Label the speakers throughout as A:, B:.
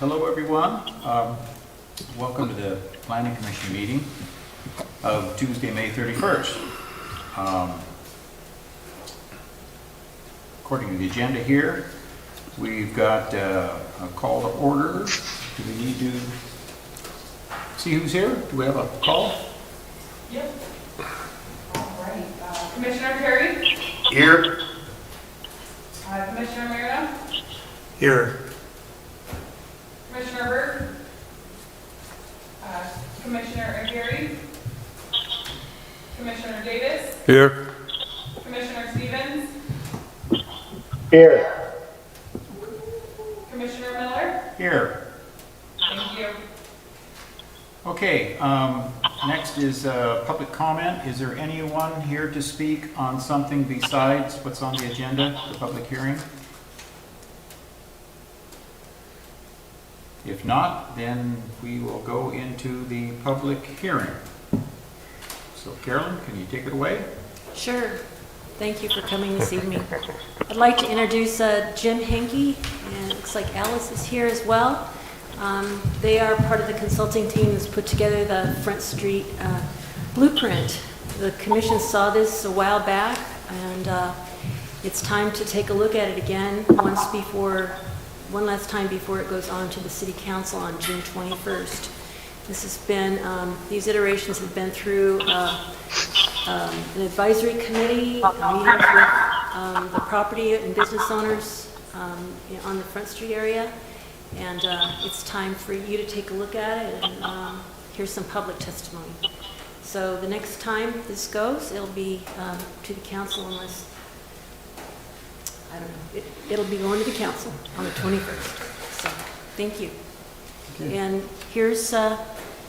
A: Hello, everyone. Welcome to the Planning Commission meeting of Tuesday, May 31st. According to the agenda here, we've got a call to order. Do we need to see who's here? Do we have a call?
B: Yep. All right. Commissioner Perry?
A: Here.
B: Commissioner Merida?
C: Here.
B: Commissioner Birch? Commissioner Aguirre? Commissioner Davis?
C: Here.
B: Commissioner Stevens?
C: Here.
B: Commissioner Miller?
A: Here.
B: Thank you.
A: Okay, next is public comment. Is there anyone here to speak on something besides what's on the agenda, the public hearing? If not, then we will go into the public hearing. So Carolyn, can you take it away?
D: Sure. Thank you for coming this evening. I'd like to introduce Jim Henke, and it looks like Alice is here as well. They are part of the consulting team that's put together the Front Street blueprint. The commission saw this a while back, and it's time to take a look at it again one last time before it goes on to the City Council on June 21st. This has been, these iterations have been through an advisory committee, meetings with the property and business owners on the Front Street area. And it's time for you to take a look at it and hear some public testimony. So the next time this goes, it'll be to the council unless, I don't know, it'll be going to the council on the 21st. So thank you. Okay. And here's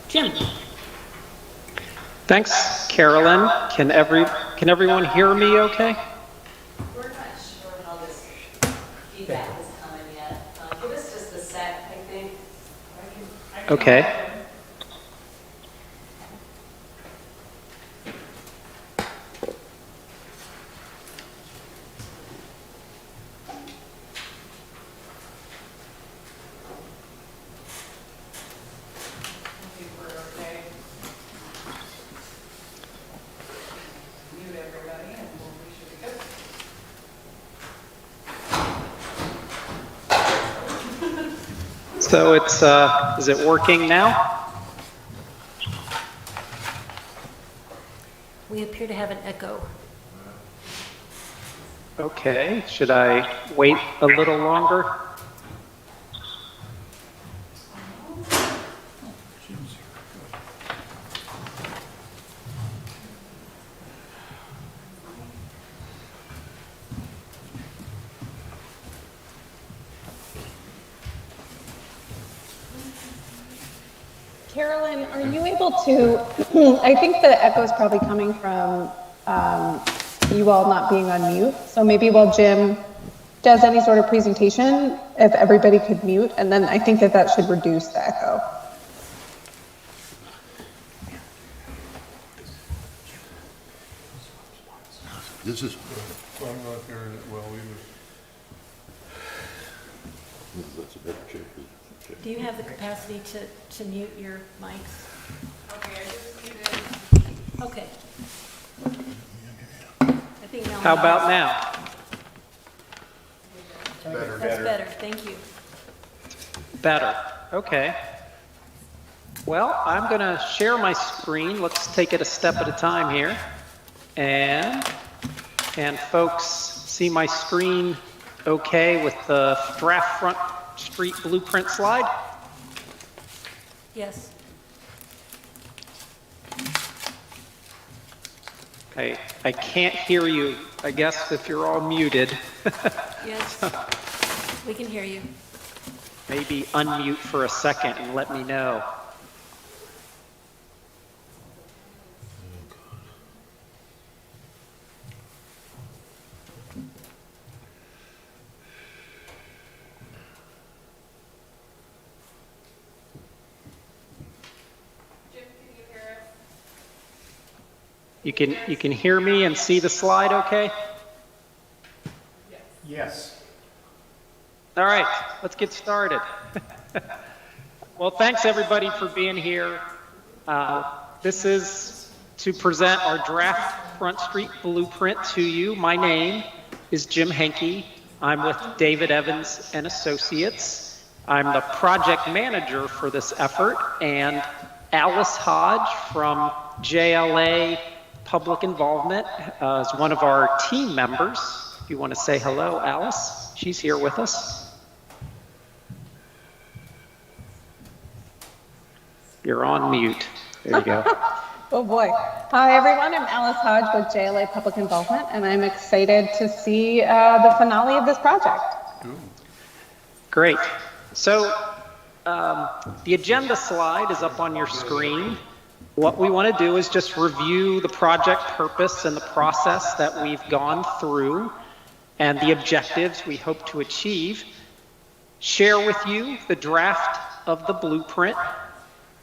D: Jim.
E: Thanks, Carolyn. Can everyone hear me okay?
F: We're not sure how this feedback is coming yet. Give us just a sec, I think.
E: Okay. So it's, is it working now?
D: We appear to have an echo.
E: Okay, should I wait a little longer?
G: Carolyn, are you able to, I think the echo is probably coming from you all not being on mute. So maybe while Jim does any sort of presentation, if everybody could mute, and then I think that should reduce the echo.
C: This is.
H: I'm not hearing it well either.
C: That's a better check.
D: Do you have the capacity to mute your mics?
B: Okay, I just muted.
D: Okay. I think now.
E: How about now?
D: That's better. Thank you.
E: Better. Okay. Well, I'm going to share my screen. Let's take it a step at a time here. And folks see my screen okay with the draft Front Street blueprint slide?
D: Yes.
E: I can't hear you, I guess, if you're all muted.
D: Yes. We can hear you.
E: Maybe unmute for a second and let me know.
B: Jim, can you hear us?
E: You can hear me and see the slide okay?
A: Yes.
E: All right, let's get started. Well, thanks everybody for being here. This is to present our draft Front Street blueprint to you. My name is Jim Henke. I'm with David Evans and Associates. I'm the project manager for this effort, and Alice Hodge from JLA Public Involvement is one of our team members. If you want to say hello, Alice, she's here with us. You're on mute. There you go.
G: Oh boy. Hi everyone, I'm Alice Hodge with JLA Public Involvement, and I'm excited to see the finale of this project.
E: Great. So the agenda slide is up on your screen. What we want to do is just review the project purpose and the process that we've gone through and the objectives we hope to achieve. Share with you the draft of the blueprint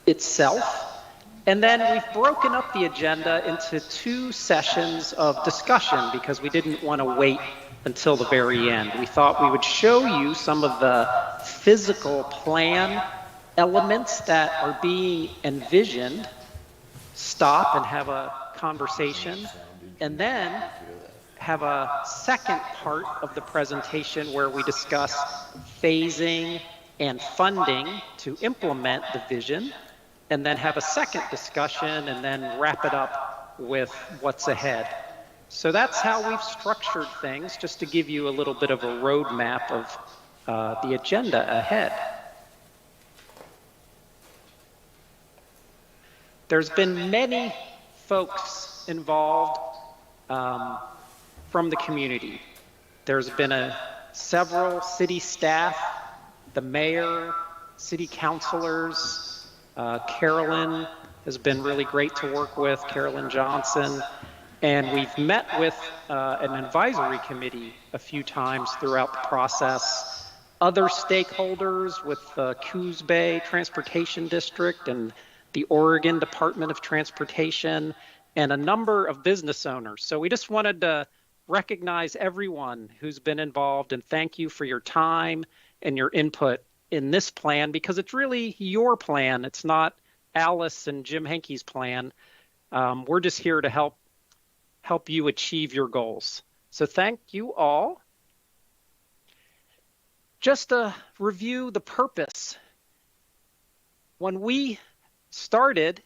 E: itself, and then we've broken up the agenda into 2 sessions of discussion because we didn't want to wait until the very end. We thought we would show you some of the physical plan elements that are being envisioned, stop and have a conversation, and then have a second part of the presentation where we discuss phasing and funding to implement the vision, and then have a second discussion and then wrap it up with what's ahead. So that's how we've structured things, just to give you a little bit of a roadmap of the agenda ahead. There's been many folks involved from the community. There's been several city staff, the mayor, city councilors. Carolyn has been really great to work with, Carolyn Johnson. And we've met with an advisory committee a few times throughout the process. Other stakeholders with the Coos Bay Transportation District and the Oregon Department of Transportation, and a number of business owners. So we just wanted to recognize everyone who's been involved and thank you for your time and your input in this plan, because it's really your plan. It's not Alice and Jim Henke's plan. We're just here to help you achieve your goals. So thank you all. Just to review the purpose. When we started,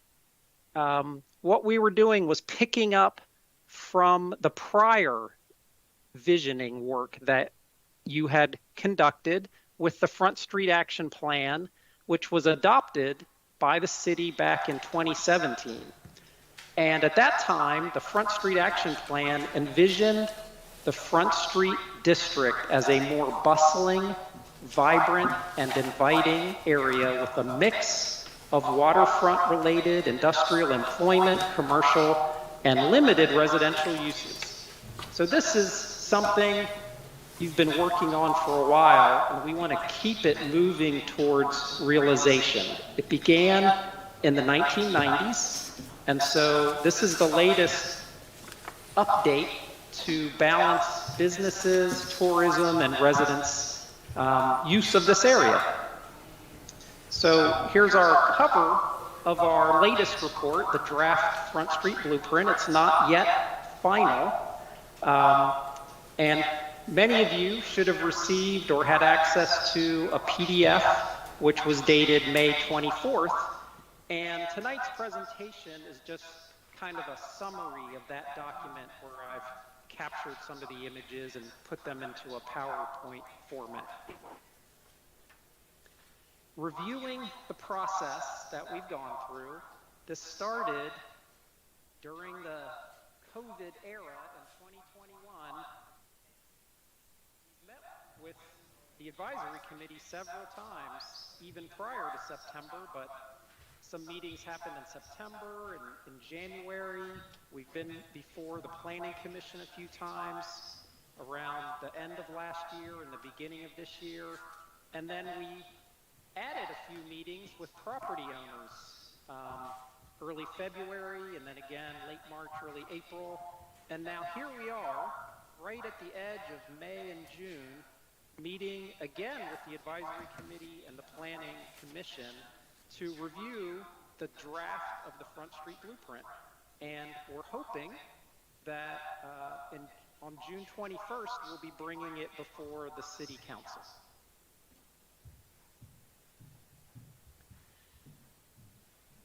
E: what we were doing was picking up from the prior visioning work that you had conducted with the Front Street Action Plan, which was adopted by the city back in 2017. And at that time, the Front Street Action Plan envisioned the Front Street District as a more bustling, vibrant, and inviting area with a mix of waterfront-related industrial employment, commercial, and limited residential uses. So this is something you've been working on for a while, and we want to keep it moving towards realization. It began in the 1990s, and so this is the latest update to balance businesses, tourism, and residents' use of this area. So here's our cover of our latest report, the draft Front Street Blueprint. It's not yet final, and many of you should have received or had access to a PDF, which was dated May 24th. And tonight's presentation is just kind of a summary of that document where I've captured some of the images and put them into a PowerPoint format. Reviewing the process that we've gone through, this started during the COVID era in 2021. Met with the advisory committee several times, even prior to September, but some meetings happened in September and in January. We've been before the Planning Commission a few times around the end of last year and the beginning of this year. And then we added a few meetings with property owners early February, and then again late March, early April. And now here we are, right at the edge of May and June, meeting again with the advisory committee and the planning commission to review the draft of the Front Street Blueprint. And we're hoping that on June 21st, we'll be bringing it before the City Council.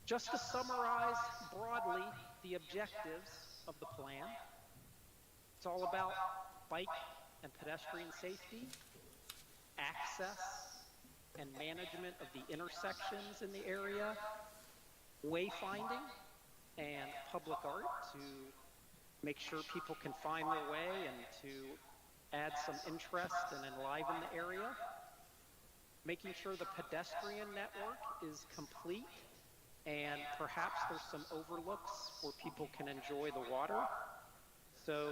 E: Just to summarize broadly the objectives of the plan, it's all about bike and pedestrian safety, access and management of the intersections in the area, wayfinding and public art to make sure people can find their way and to add some interest and enliven the area, making sure the pedestrian network is complete and perhaps there's some overlooks where people can enjoy the water. So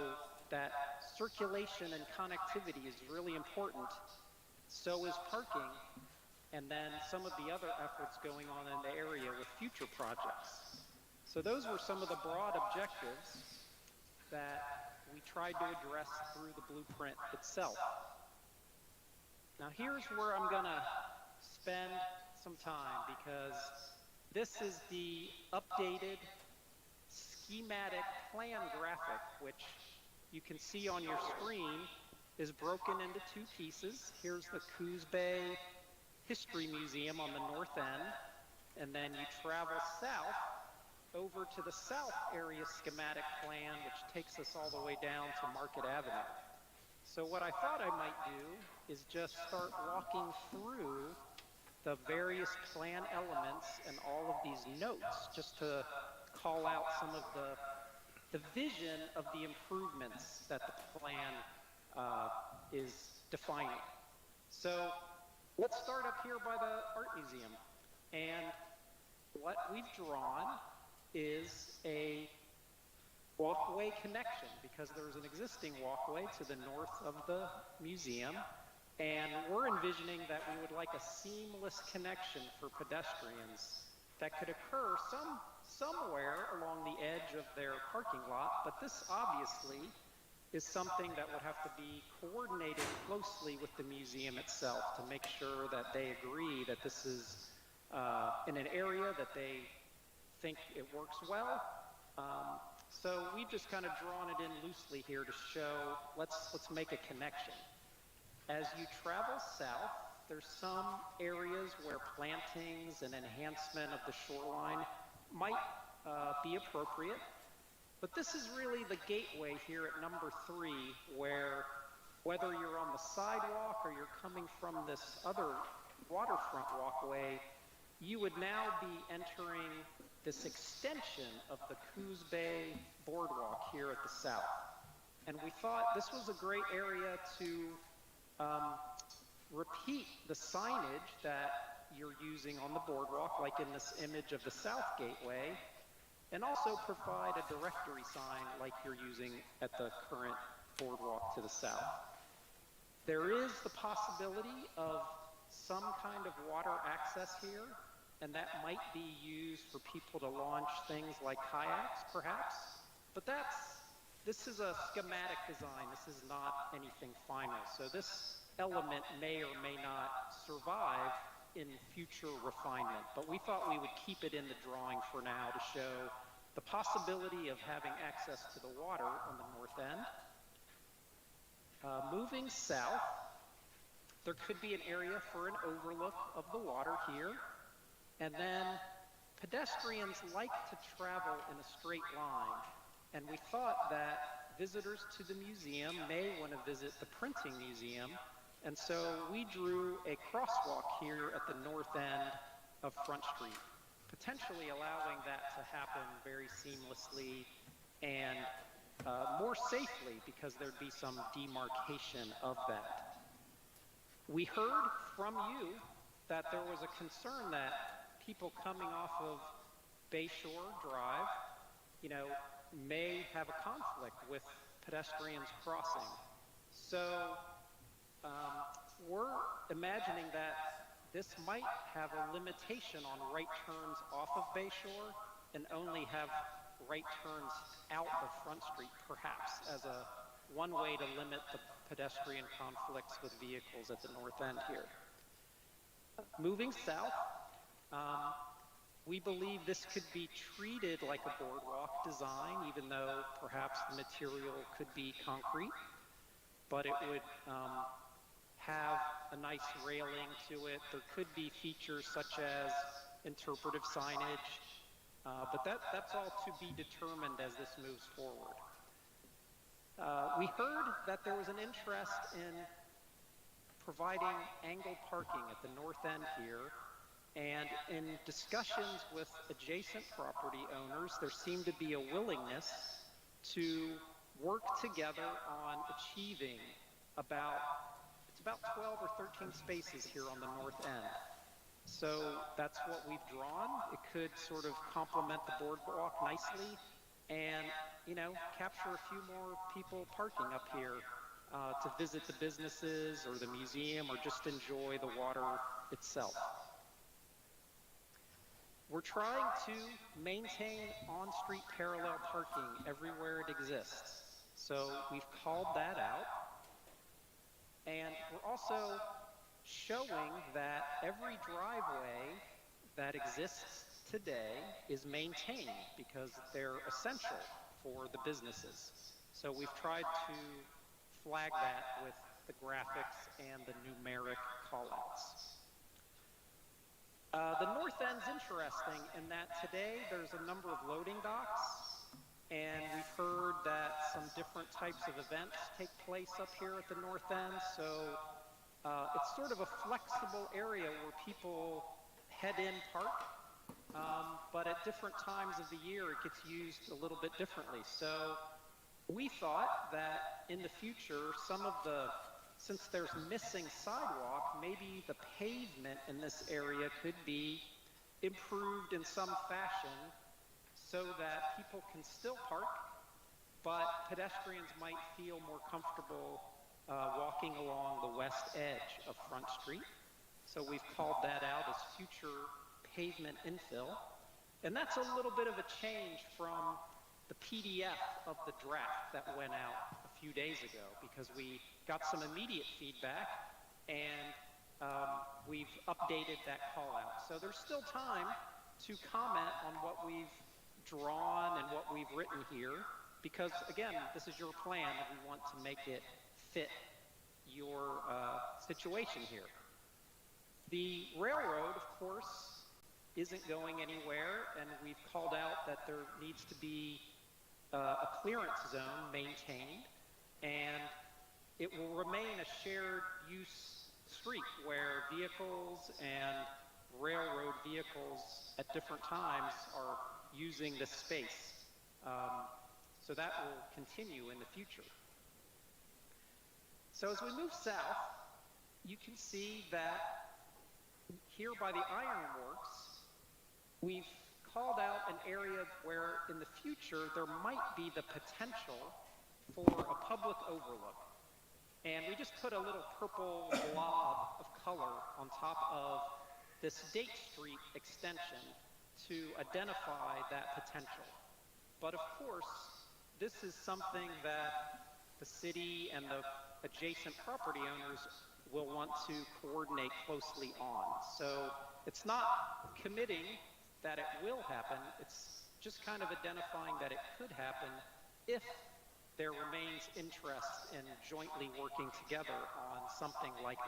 E: that circulation and connectivity is really important. So is parking, and then some of the other efforts going on in the area with future projects. So those were some of the broad objectives that we tried to address through the blueprint itself. Now here's where I'm gonna spend some time, because this is the updated schematic plan graphic, which you can see on your screen is broken into two pieces. Here's the Coos Bay History Museum on the north end, and then you travel south over to the south area schematic plan, which takes us all the way down to Market Avenue. So what I thought I might do is just start walking through the various plan elements and all of these notes, just to call out some of the vision of the improvements that the plan is defining. So let's start up here by the Art Museum. And what we've drawn is a walkway connection, because there's an existing walkway to the north of the museum. And we're envisioning that we would like a seamless connection for pedestrians that could occur somewhere along the edge of their parking lot. But this obviously is something that would have to be coordinated closely with the museum itself to make sure that they agree that this is in an area that they think it works well. So we've just kind of drawn it in loosely here to show, let's make a connection. As you travel south, there's some areas where plantings and enhancement of the shoreline might be appropriate. But this is really the gateway here at number 3, where whether you're on the sidewalk or you're coming from this other waterfront walkway, you would now be entering this extension of the Coos Bay boardwalk here at the south. And we thought this was a great area to repeat the signage that you're using on the boardwalk, like in this image of the South Gateway, and also provide a directory sign like you're using at the current boardwalk to the south. There is the possibility of some kind of water access here, and that might be used for people to launch things like kayaks, perhaps. But this is a schematic design. This is not anything final. So this element may or may not survive in future refinement. But we thought we would keep it in the drawing for now to show the possibility of having access to the water on the north end. Moving south, there could be an area for an overlook of the water here. And then pedestrians like to travel in a straight line. And we thought that visitors to the museum may want to visit the printing museum. And so we drew a crosswalk here at the north end of Front Street, potentially allowing that to happen very seamlessly and more safely, because there'd be some demarcation of that. We heard from you that there was a concern that people coming off of Bayshore Drive, may have a conflict with pedestrians crossing. So we're imagining that this might have a limitation on right turns off of Bayshore and only have right turns out of Front Street, perhaps, as one way to limit the pedestrian conflicts with vehicles at the north end here. Moving south, We believe this could be treated like a boardwalk design, even though perhaps the material could be concrete, but it would have a nice railing to it. There could be features such as interpretive signage, but that's all to be determined as this moves forward. We heard that there was an interest in providing angled parking at the north end here, and in discussions with adjacent property owners, there seemed to be a willingness to work together on achieving it's about 12 or 13 spaces here on the north end. So that's what we've drawn. It could sort of complement the boardwalk nicely and, capture a few more people parking up here to visit the businesses or the museum or just enjoy the water itself. We're trying to maintain on-street parallel parking everywhere it exists. So we've called that out. And we're also showing that every driveway that exists today is maintained because they're essential for the businesses. So we've tried to flag that with the graphics and the numeric callouts. The north end's interesting in that today there's a number of loading docks, and we've heard that some different types of events take place up here at the north end. So it's sort of a flexible area where people head in, park, but at different times of the year it gets used a little bit differently. So we thought that in the future, since there's missing sidewalk, maybe the pavement in this area could be improved in some fashion so that people can still park, but pedestrians might feel more comfortable walking along the west edge of Front Street. So we've called that out as future pavement infill. And that's a little bit of a change from the PDF of the draft that went out a few days ago, because we got some immediate feedback and we've updated that call out. So there's still time to comment on what we've drawn and what we've written here, because again, this is your plan and we want to make it fit your situation here. The railroad, of course, isn't going anywhere, and we've called out that there needs to be a clearance zone maintained, and it will remain a shared use street where vehicles and railroad vehicles at different times are using this space. So that will continue in the future. So as we move south, you can see that here by the ironworks, we've called out an area where in the future there might be the potential for a public overlook. And we just put a little purple blob of color on top of this Date Street extension to identify that potential. But of course, this is something that the city and the adjacent property owners will want to coordinate closely on. So it's not committing that it will happen, it's just kind of identifying that it could happen if there remains interest in jointly working together on something like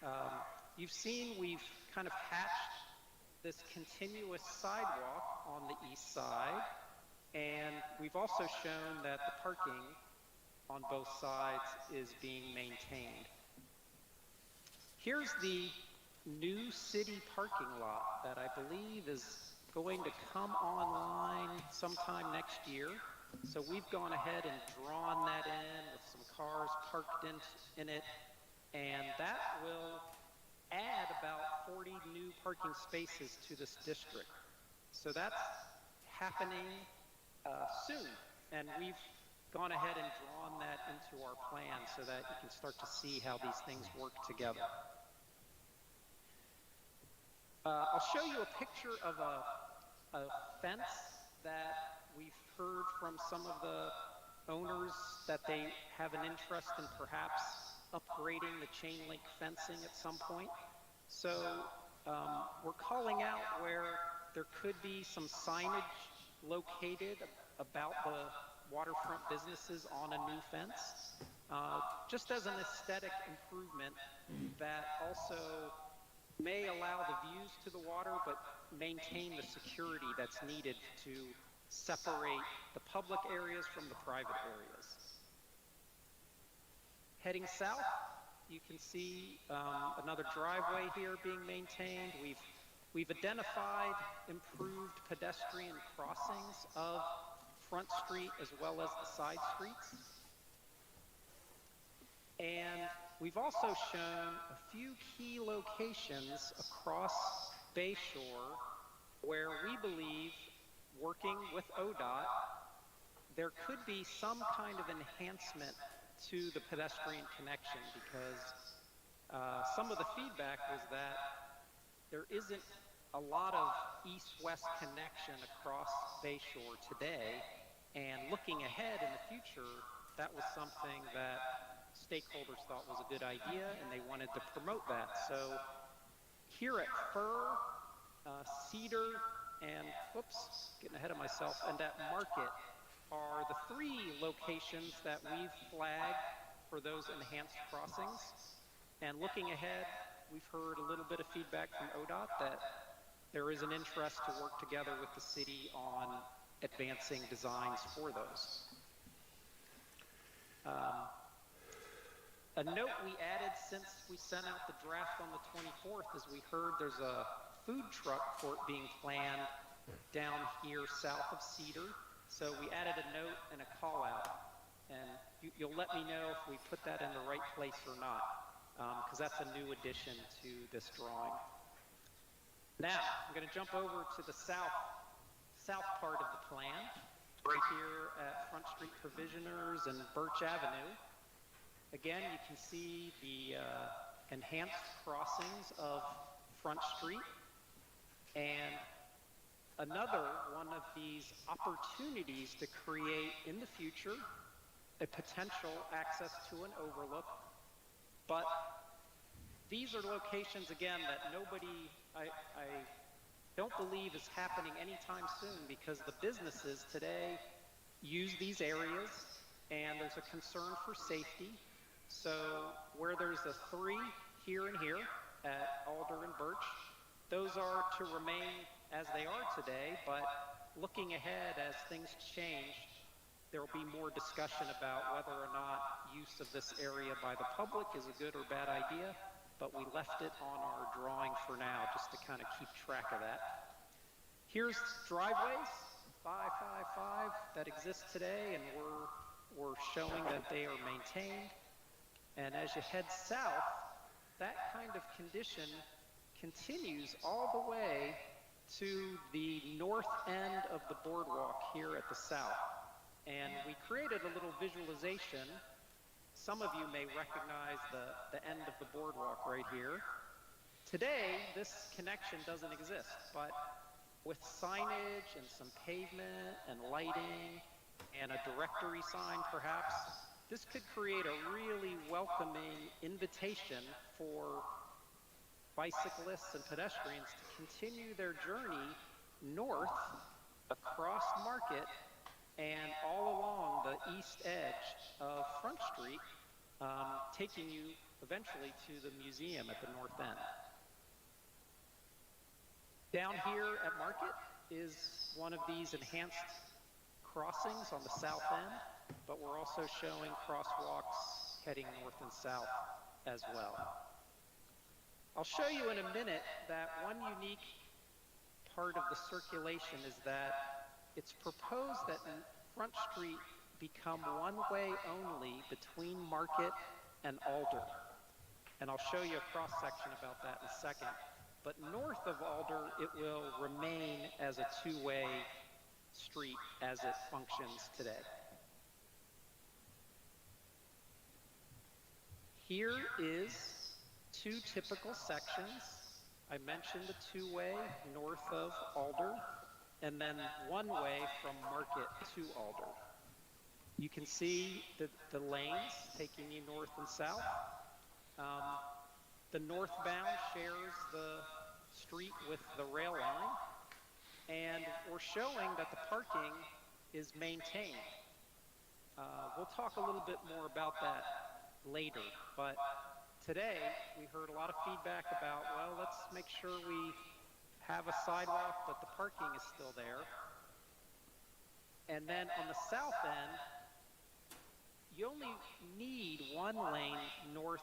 E: that. You've seen we've kind of hatched this continuous sidewalk on the east side, and we've also shown that the parking on both sides is being maintained. Here's the new city parking lot that I believe is going to come online sometime next year. So we've gone ahead and drawn that in with some cars parked in it, and that will add about 40 new parking spaces to this district. So that's happening soon, and we've gone ahead and drawn that into our plan so that you can start to see how these things work together. I'll show you a picture of a fence that we've heard from some of the owners that they have an interest in perhaps upgrading the chain link fencing at some point. So we're calling out where there could be some signage located about the waterfront businesses on a new fence, just as an aesthetic improvement that also may allow the views to the water, but maintain the security that's needed to separate the public areas from the private areas. Heading south, you can see another driveway here being maintained. We've identified improved pedestrian crossings of Front Street as well as the side streets. And we've also shown a few key locations across Bayshore where we believe, working with ODOT, there could be some kind of enhancement to the pedestrian connection, because some of the feedback was that there isn't a lot of east-west connection across Bayshore today, and looking ahead in the future, that was something that stakeholders thought was a good idea, and they wanted to promote that. So here at Fir, Cedar, and, whoops, getting ahead of myself, and at Market are the 3 locations that we've flagged for those enhanced crossings. And looking ahead, we've heard a little bit of feedback from ODOT that there is an interest to work together with the city on advancing designs for those. A note we added since we sent out the draft on the 24th is we heard there's a food truck court being planned down here south of Cedar. So we added a note and a call out. And you'll let me know if we put that in the right place or not, because that's a new addition to this drawing. Now, I'm going to jump over to the south part of the plan, right here at Front Street Provisioners and Birch Avenue. Again, you can see the enhanced crossings of Front Street, and another one of these opportunities to create in the future a potential access to an overlook. But these are locations, again, that nobody, I don't believe is happening anytime soon, because the businesses today use these areas and there's a concern for safety. So where there's a 3 here and here at Alder and Birch, those are to remain as they are today, but looking ahead as things change, there will be more discussion about whether or not use of this area by the public is a good or bad idea, but we left it on our drawing for now just to kind of keep track of that. Here's driveways, 555, that exist today, and we're showing that they are maintained. And as you head south, that kind of condition continues all the way to the north end of the boardwalk here at the south. And we created a little visualization. Some of you may recognize the end of the boardwalk right here. Today, this connection doesn't exist, but with signage and some pavement and lighting and a directory sign perhaps, this could create a really welcoming invitation for bicyclists and pedestrians to continue their journey north across Market and all along the east edge of Front Street, taking you eventually to the museum at the north end. Down here at Market is one of these enhanced crossings on the south end, but we're also showing crosswalks heading north and south as well. I'll show you in a minute that one unique part of the circulation is that it's proposed that Front Street become one-way only between Market and Alder. And I'll show you a cross-section about that in a second. But north of Alder, it will remain as a two-way street as it functions today. Here is 2 typical sections. I mentioned the 2-way north of Alder, and then 1-way from Market to Alder. You can see the lanes taking you north and south. The northbound shares the street with the rail line, and we're showing that the parking is maintained. We'll talk a little bit more about that later, but today we heard a lot of feedback about, well, let's make sure we have a sidewalk, but the parking is still there. And then on the south end, you only need one lane north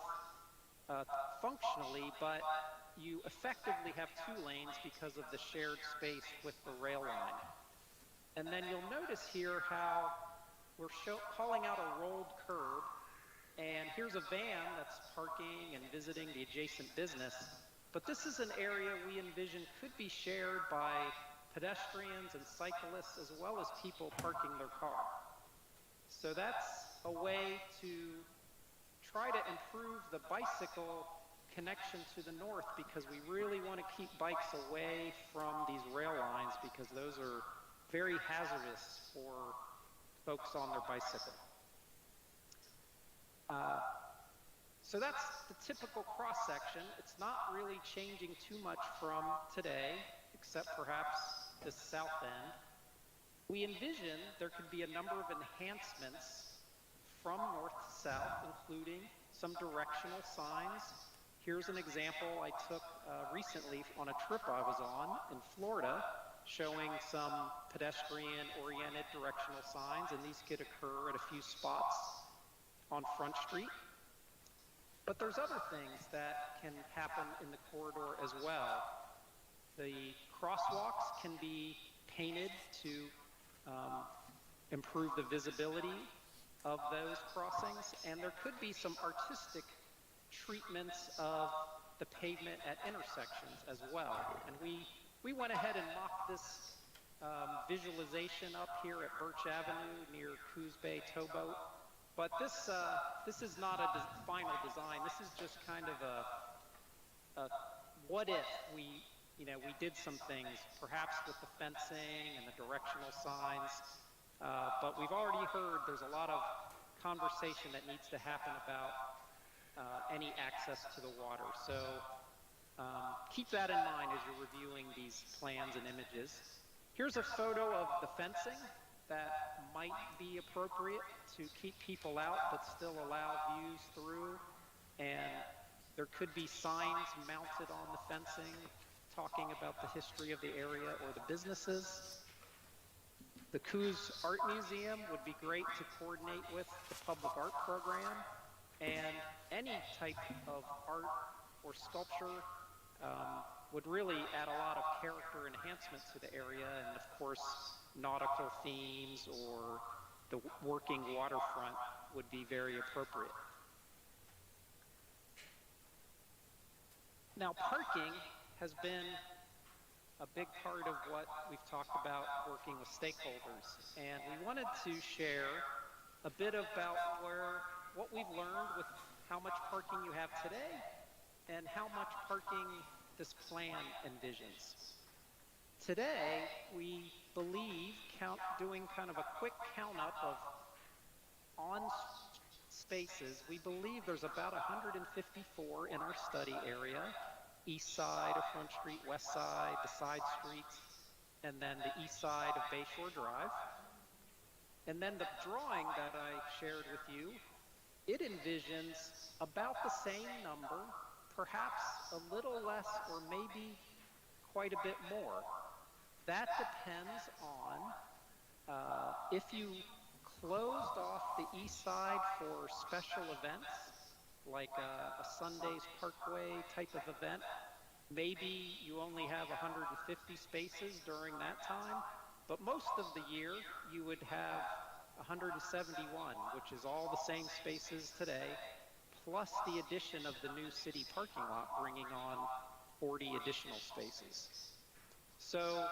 E: functionally, but you effectively have 2 lanes because of the shared space with the rail line. And then you'll notice here how we're calling out a rolled curb, and here's a van that's parking and visiting the adjacent business. But this is an area we envision could be shared by pedestrians and cyclists as well as people parking their car. So that's a way to try to improve the bicycle connection to the north, because we really want to keep bikes away from these rail lines because those are very hazardous for folks on their bicycle. So that's the typical cross-section. It's not really changing too much from today, except perhaps the south end. We envision there could be a number of enhancements from north to south, including some directional signs. Here's an example I took recently on a trip I was on in Florida, showing some pedestrian-oriented directional signs, and these could occur at a few spots on Front Street. But there's other things that can happen in the corridor as well. The crosswalks can be painted to improve the visibility of those crossings, and there could be some artistic treatments of the pavement at intersections as well. And we went ahead and mocked this visualization up here at Birch Avenue near Coos Bay Towboat. But this is not a final design. This is just kind of a what if we did some things, perhaps with the fencing and the directional signs. But we've already heard there's a lot of conversation that needs to happen about any access to the water. So keep that in mind as you're reviewing these plans and images. Here's a photo of the fencing that might be appropriate to keep people out but still allow views through. And there could be signs mounted on the fencing talking about the history of the area or the businesses. The Coos Art Museum would be great to coordinate with the public art program, and any type of art or sculpture would really add a lot of character enhancement to the area, and of course nautical themes or the working waterfront would be very appropriate. Now, parking has been a big part of what we've talked about working with stakeholders, and we wanted to share a bit about what we've learned with how much parking you have today and how much parking this plan envisions. Today, we believe, doing kind of a quick count up of on spaces, we believe there's about 154 in our study area, east side of Front Street, west side, the side streets, and then the east side of Bayshore Drive. And then the drawing that I shared with you, it envisions about the same number, perhaps a little less or maybe quite a bit more. That depends on if you closed off the east side for special events, like a Sundays Parkway type of event. Maybe you only have 150 spaces during that time, but most of the year you would have 171, which is all the same spaces today, plus the addition of the new city parking lot, bringing on 40 additional spaces. So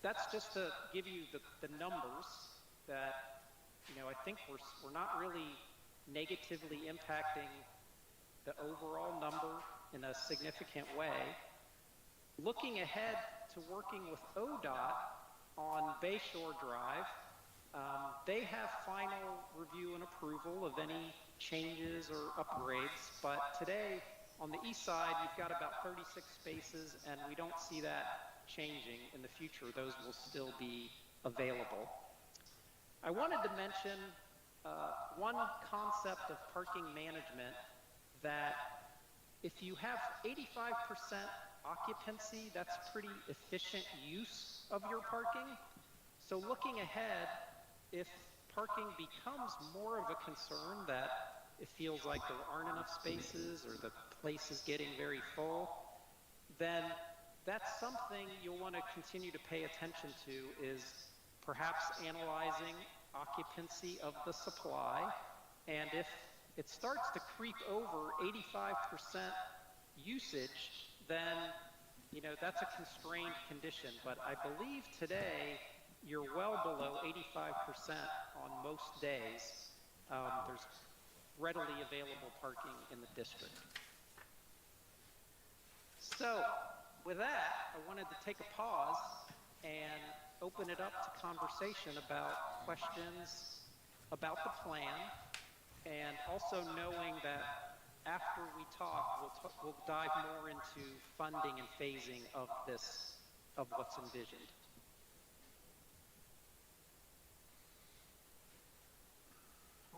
E: that's just to give you the numbers that, I think we're not really negatively impacting the overall number in a significant way. Looking ahead to working with ODOT on Bayshore Drive, they have final review and approval of any changes or upgrades, but today On the east side, you've got about 36 spaces, and we don't see that changing in the future. Those will still be available. I wanted to mention one concept of parking management, that if you have 85% occupancy, that's pretty efficient use of your parking. So looking ahead, if parking becomes more of a concern, that it feels like there aren't enough spaces or the place is getting very full, then that's something you'll want to continue to pay attention to, is perhaps analyzing occupancy of the supply. And if it starts to creep over 85% usage, then that's a constrained condition. But I believe today you're well below 85% on most days. There's readily available parking in the district. So with that, I wanted to take a pause and open it up to conversation about questions about the plan, and also knowing that after we talk, we'll dive more into funding and phasing of what's envisioned.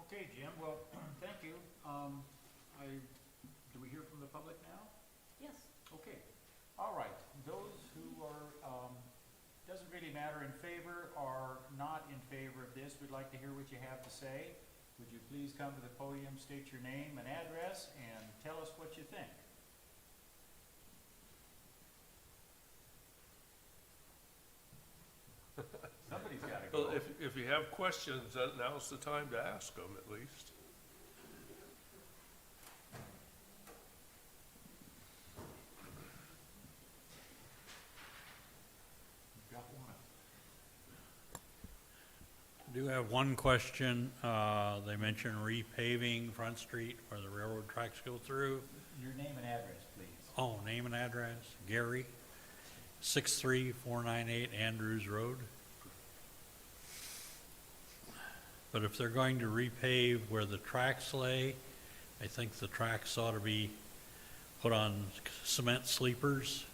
A: Okay, Jim, well, thank you. Do we hear from the public now?
D: Yes.
A: Okay, all right. Those who are, doesn't really matter, in favor or not in favor of this, we'd like to hear what you have to say. Would you please come to the podium, state your name and address, and tell us what you think? Somebody's got to go.
H: Well, if you have questions, now's the time to ask them at least.
A: Got one.
I: I do have one question. They mentioned repaving Front Street where the railroad tracks go through.
A: Your name and address, please.
I: Oh, name and address, Gary, 63498 Andrews Road. But if they're going to repave where the tracks lay, I think the tracks ought to be put on cement sleepers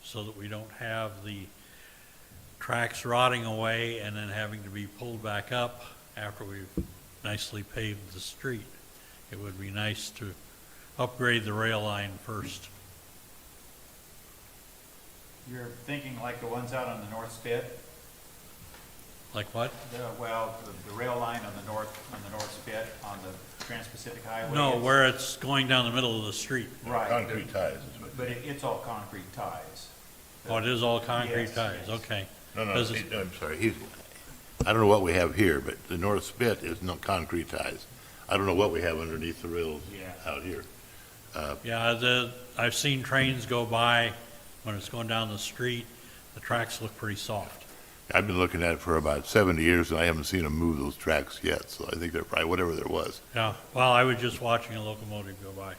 I: so that we don't have the tracks rotting away and then having to be pulled back up after we've nicely paved the street. It would be nice to upgrade the rail line first.
A: You're thinking like the ones out on the North Spit?
I: Like what?
A: Well, the rail line on the North Spit, on the Trans-Pacific Highway?
I: No, where it's going down the middle of the street.
A: Right.
C: Concrete ties is what.
A: But it's all concrete ties.
I: Oh, it is all concrete
A: Yes,
I: ties,
A: yes.
I: okay.
C: No,
I: Does it-
C: I'm sorry, I don't know what we have here, but the North Spit is no concrete ties. I don't know what we have underneath the rails
A: Yeah.
C: out here.
I: Yeah, I've seen trains go by when it's going down the street. The tracks look pretty soft.
C: I've been looking at it for about 70 years, and I haven't seen them move those tracks yet, so I think they're probably whatever there was.
I: Yeah, well, I was just watching a locomotive go by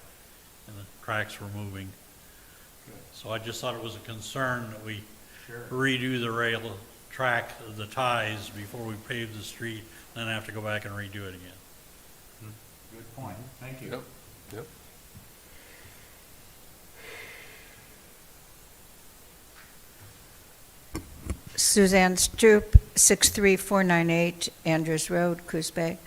I: and the tracks were moving.
A: Good.
I: So I just thought it was a concern that we
A: Sure.
I: redo the rail track, the ties before we pave the street, then have to go back and redo it again.
A: Good point. Thank you.
H: Yep, yep.
J: Suzanne Stroop, 63498 Andrews Road, Coos Bay.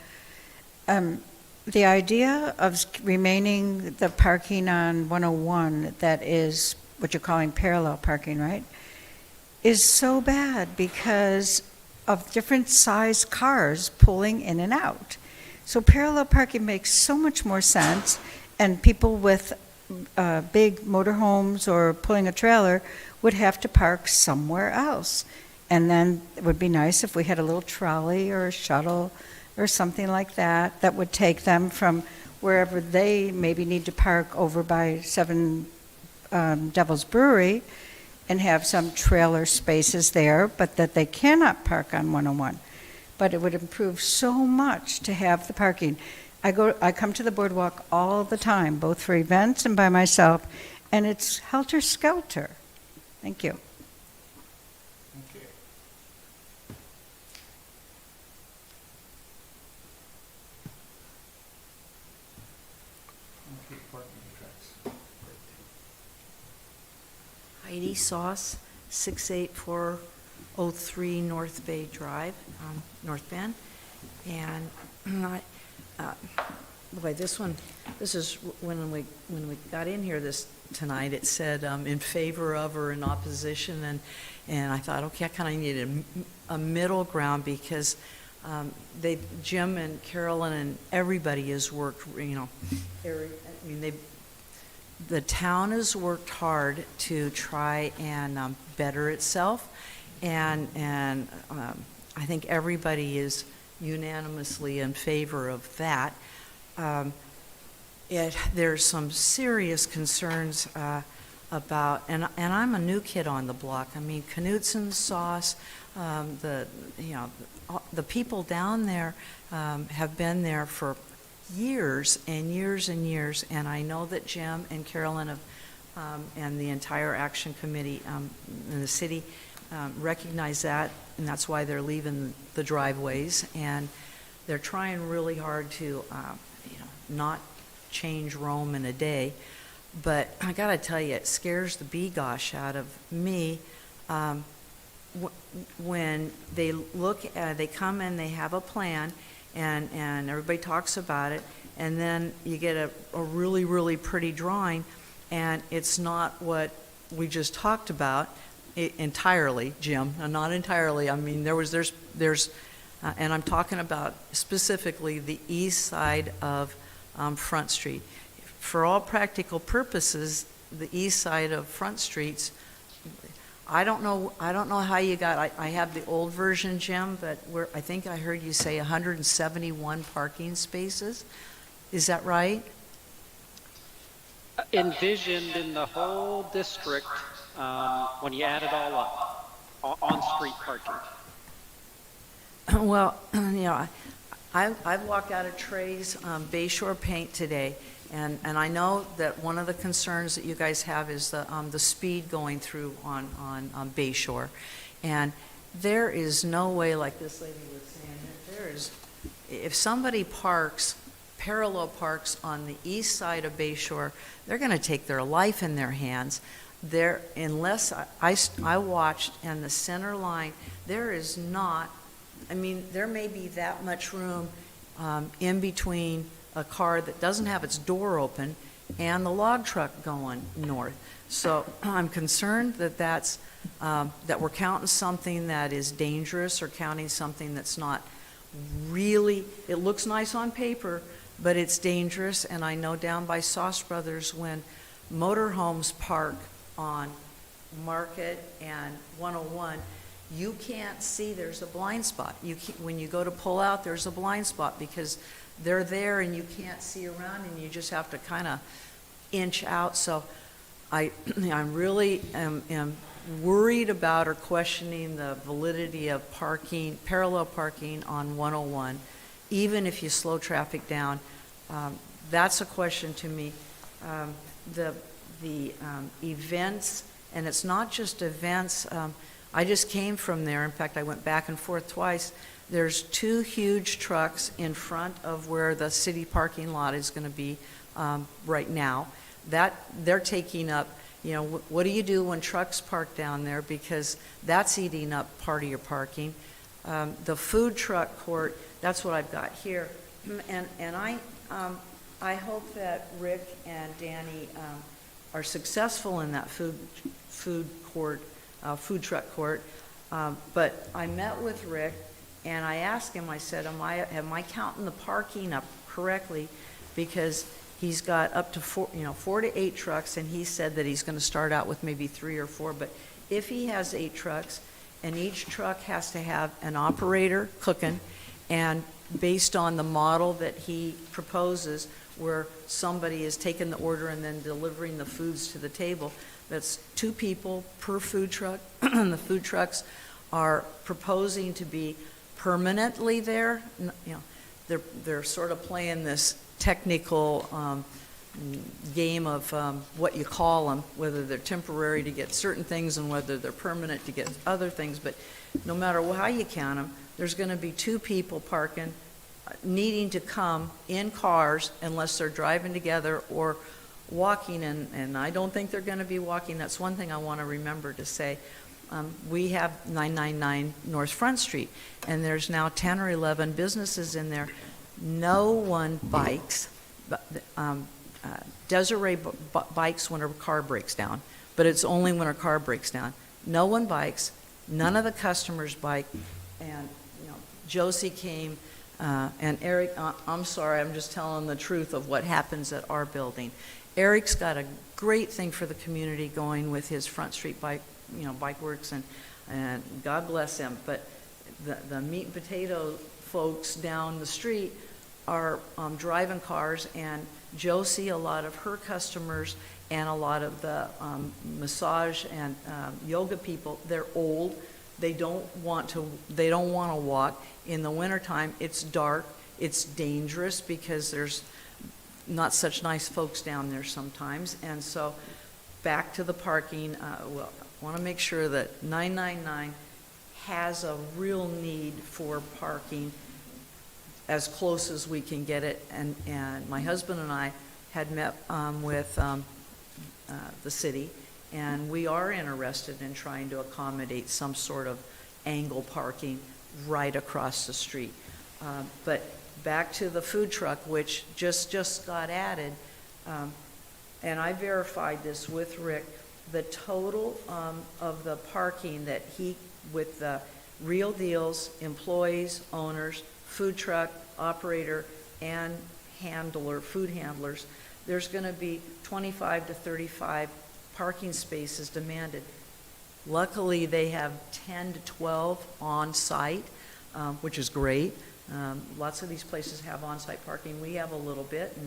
J: The idea of remaining the parking on 101, that is what you're calling parallel parking, right, is so bad because of different size cars pulling in and out. So parallel parking makes so much more sense, and people with big motorhomes or pulling a trailer would have to park somewhere else. And then it would be nice if we had a little trolley or a shuttle or something like that that would take them from wherever they maybe need to park over by Seven Devils Brewery and have some trailer spaces there, but that they cannot park on 101. But it would improve so much to have the parking. I come to the boardwalk all the time, both for events and by myself, and it's helter-skelter. Thank you.
A: Okay. Okay, parking tracks.
K: Heidi Sauce, 68403 North Bay Drive, North Bend. And boy, this is when we got in here tonight, it said in favor of or in opposition, and I thought, okay, I kind of needed a middle ground because Jim and Carolyn and everybody has worked, the town has worked hard to try and better itself, and I think everybody is unanimously in favor of that. There's some serious concerns about, and I'm a new kid on the block. I mean, Knutson Sauce, the people down there have been there for years and years and years, and I know that Jim and Carolyn have, and the entire action committee in the city recognize that, and that's why they're leaving the driveways, and they're trying really hard to not change Rome in a day. But I gotta tell you, it scares the begosh out of me when they they come in, they have a plan, and everybody talks about it, and then you get a really, really pretty drawing, and it's not what we just talked about entirely, Jim. Not entirely. I mean, there's and I'm talking about specifically the east side of Front Street. For all practical purposes, the east side of Front Street's, I don't know how you got, I have the old version, Jim, but I think I heard you say 171 parking spaces. Is that right?
E: Envisioned in the whole district, when you add it all up, on-street parking.
K: Well, I've walked out of Trey's Bayshore Paint today, and I know that one of the concerns that you guys have is the speed going through on Bayshore, and there is no way, like this lady was saying, if somebody parallel parks on the east side of Bayshore, they're going to take their life in their hands. Unless I watched, and the center line, there is not. I mean, there may be that much room in between a car that doesn't have its door open and the log truck going north. So I'm concerned that we're counting something that is dangerous or counting something that's not really, it looks nice on paper, but it's dangerous. And I know down by Sauce Brothers, when motorhomes park on Market and 101, you can't see, there's a blind spot. When you go to pull out, there's a blind spot because they're there and you can't see around, and you just have to kind of inch out. So I really am worried about or questioning the validity of parallel parking on 101, even if you slow traffic down. That's a question to me. The events, and it's not just events. I just came from there. In fact, I went back and forth twice. There's 2 huge trucks in front of where the city parking lot is going to be right now. That they're taking up, what do you do when trucks park down there? Because that's eating up part of your parking. The food truck court, that's what I've got here. And I hope that Rick and Danny are successful in that food truck court. But I met with Rick, and I asked him, I said, am I counting the parking up correctly? Because he's got up to 4 to 8 trucks, and he said that he's going to start out with maybe 3 or 4. But if he has 8 trucks, and each truck has to have an operator cooking, and based on the model that he proposes, where somebody is taking the order and then delivering the foods to the table, that's 2 people per food truck. The food trucks are proposing to be permanently there. They're sort of playing this technical game of what you call them, whether they're temporary to get certain things and whether they're permanent to get other things. But no matter how you count them, there's going to be 2 people parking, needing to come in cars unless they're driving together or walking, and I don't think they're going to be walking. That's one thing I want to remember to say. We have 999 North Front Street, and there's now 10 or 11 businesses in there. No one bikes. Desiree bikes when her car breaks down, but it's only when her car breaks down. No one bikes. None of the customers bike. And, you know, Josie came, and Eric, I'm sorry, I'm just telling the truth of what happens at our building. Eric's got a great thing for the community going with his Front Street Bike, you know, Bike Works, and God bless him. But the meat and potato folks down the street are driving cars, and Josie, a lot of her customers, and a lot of the massage and yoga people, they're old. They don't want to walk. In the wintertime, it's dark, it's dangerous because there's not such nice folks down there sometimes. And so back to the parking, well, I want to make sure that 999 has a real need for parking as close as we can get it. And my husband and I had met with the city, and we are interested in trying to accommodate some sort of angle parking right across the street. But back to the food truck, which just got added, and I verified this with Rick, the total of the parking that with the Real Deals, employees, owners, food truck, operator, and handler, food handlers, there's going to be 25 to 35 parking spaces demanded. Luckily, they have 10 to 12 on site, which is great. Lots of these places have on-site parking. We have a little bit,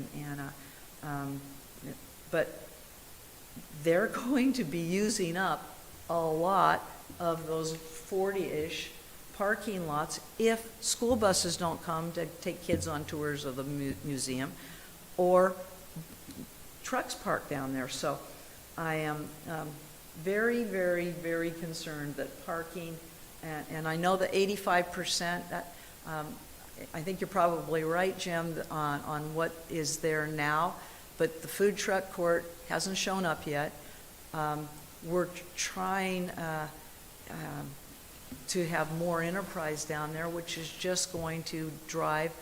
K: but they're going to be using up a lot of those 40-ish parking lots if school buses don't come to take kids on tours of the museum, or trucks parked down there. So I am very, very, very concerned that parking, and I know that 85%, I think you're probably right, Jim, on what is there now, but the food truck court hasn't shown up yet. We're trying to have more enterprise down there, which is just going to drive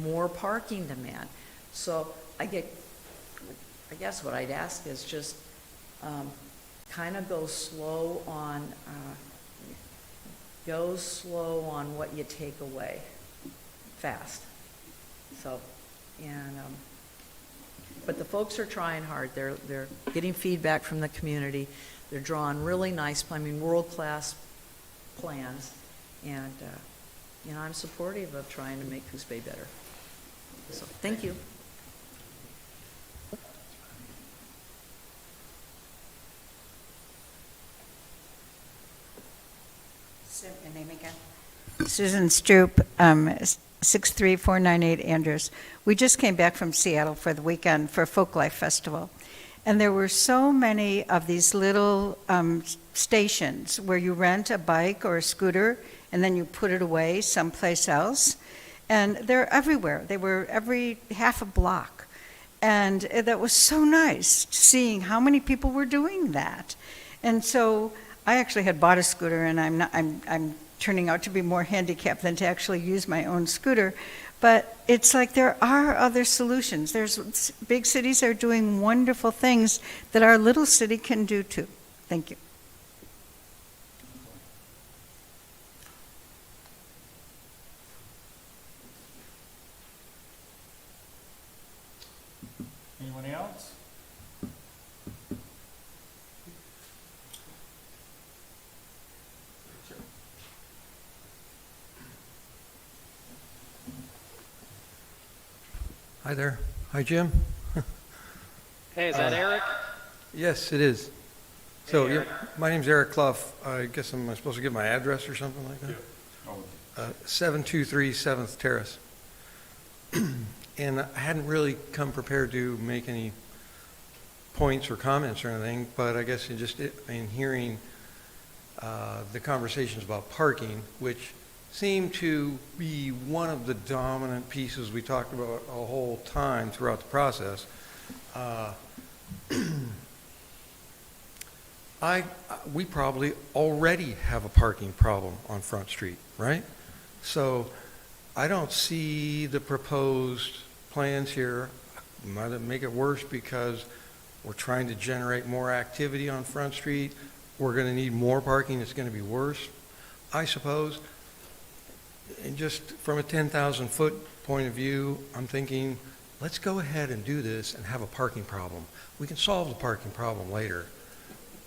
K: more parking demand. So I guess what I'd ask is just kind of go slow on what you take away fast. So, but the folks are trying hard. They're getting feedback from the community. They're drawing really nice, world-class plans, and I'm supportive of trying to make Coos Bay better. So, thank you.
J: Your name again? Susan Stroop, 63498 Andrews. We just came back from Seattle for the weekend for Folklife Festival. And there were so many of these little stations where you rent a bike or a scooter and then you put it away someplace else. And they're everywhere. They were every half a block. And that was so nice seeing how many people were doing that. And so I actually had bought a scooter, and I'm turning out to be more handicapped than to actually use my own scooter. But it's like there are other solutions. There's big cities are doing wonderful things that our little city can do too. Thank you.
A: Anyone else? Sure.
L: Hi there. Hi, Jim.
E: Hey, is that Eric?
L: Yes, it is. So,
E: Hey, Eric.
L: my name's Eric Clough. I guess am I supposed to give my address or something like that?
A: Oh,
L: 723 7th Terrace. And I hadn't really come prepared to make any points or comments or anything, but I guess in hearing the conversations about parking, which seem to be one of the dominant pieces we talked about a whole time throughout the process, We probably already have a parking problem on Front Street, right? So I don't see the proposed plans here. Might make it worse because we're trying to generate more activity on Front Street. We're going to need more parking. It's going to be worse, I suppose. And just from a 10,000-foot point of view, I'm thinking, let's go ahead and do this and have a parking problem. We can solve the parking problem later.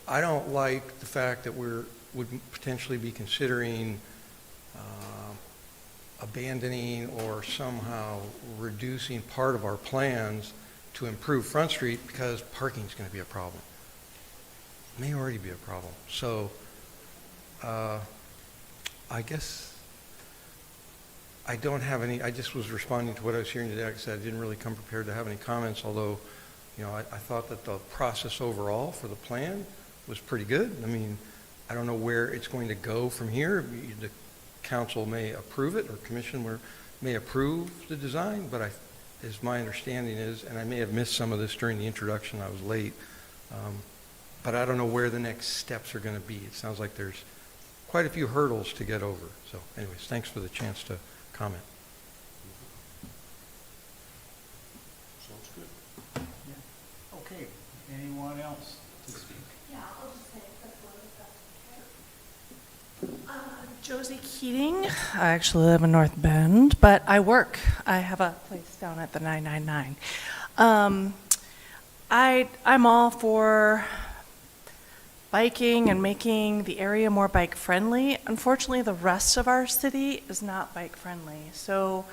L: I don't like the fact that would potentially be considering abandoning or somehow reducing part of our plans to improve Front Street because parking is going to be a problem. It may already be a problem. So I guess I don't have any, I just was responding to what I was hearing today. Like I said, I didn't really come prepared to have any comments, although, I thought that the process overall for the plan was pretty good. I mean, I don't know where it's going to go from here. The council may approve it, or commission may approve the design, but as my understanding is, and I may have missed some of this during the introduction, I was late, but I don't know where the next steps are going to be. It sounds like there's quite a few hurdles to get over. So anyways, thanks for the chance to comment.
H: Sounds good.
A: Yeah. Okay, anyone else to speak?
B: Yeah, I'll just say a quick one if that's okay. Josie Keating. I actually live in North Bend, but I have a place down at the 999. I'm all for biking and making the area more bike friendly. Unfortunately, the rest of our city is not bike friendly. So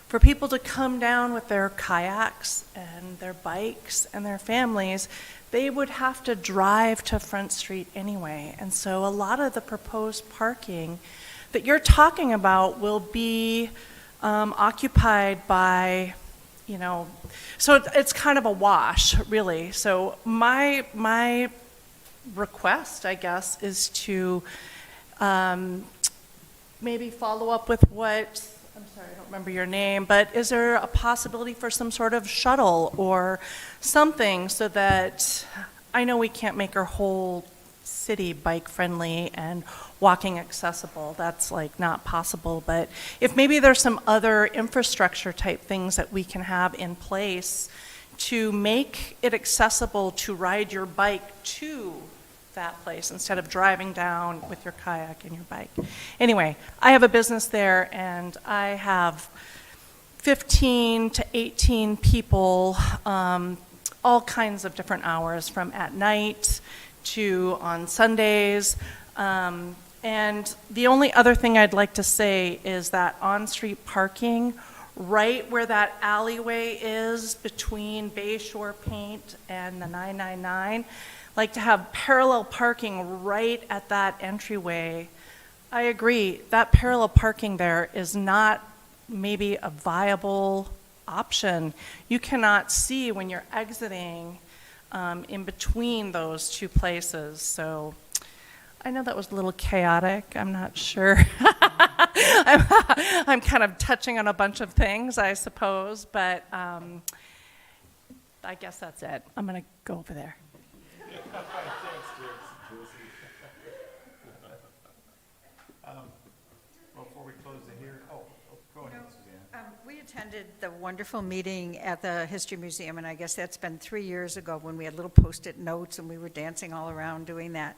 B: for people to come down with their kayaks and their bikes and their families, they would have to drive to Front Street anyway. And so a lot of the proposed parking that you're talking about will be occupied by, so it's kind of a wash, really. So my request, I guess, is to maybe follow up with what, I'm sorry, I don't remember your name, but is there a possibility for some sort of shuttle or something so that, I know we can't make our whole city bike friendly and walking accessible, that's like not possible, but if maybe there's some other infrastructure type things that we can have in place to make it accessible to ride your bike to that place instead of driving down with your kayak and your bike. Anyway, I have a business there and I have 15 to 18 people, all kinds of different hours, from at night to on Sundays. And the only other thing I'd like to say is that on-street parking, right where that alleyway is between Bayshore Paint and the 999, like to have parallel parking right at that entryway. I agree, that parallel parking there is not maybe a viable option. You cannot see when you're exiting in between those two places. So I know that was a little chaotic. I'm not sure. I'm kind of touching on a bunch of things, I suppose, but I guess that's it. I'm going to go over there.
A: Before we close the hearing, go ahead, Suzanne.
J: We attended the wonderful meeting at the History Museum, and I guess that's been 3 years ago when we had little Post-it notes and we were dancing all around doing that.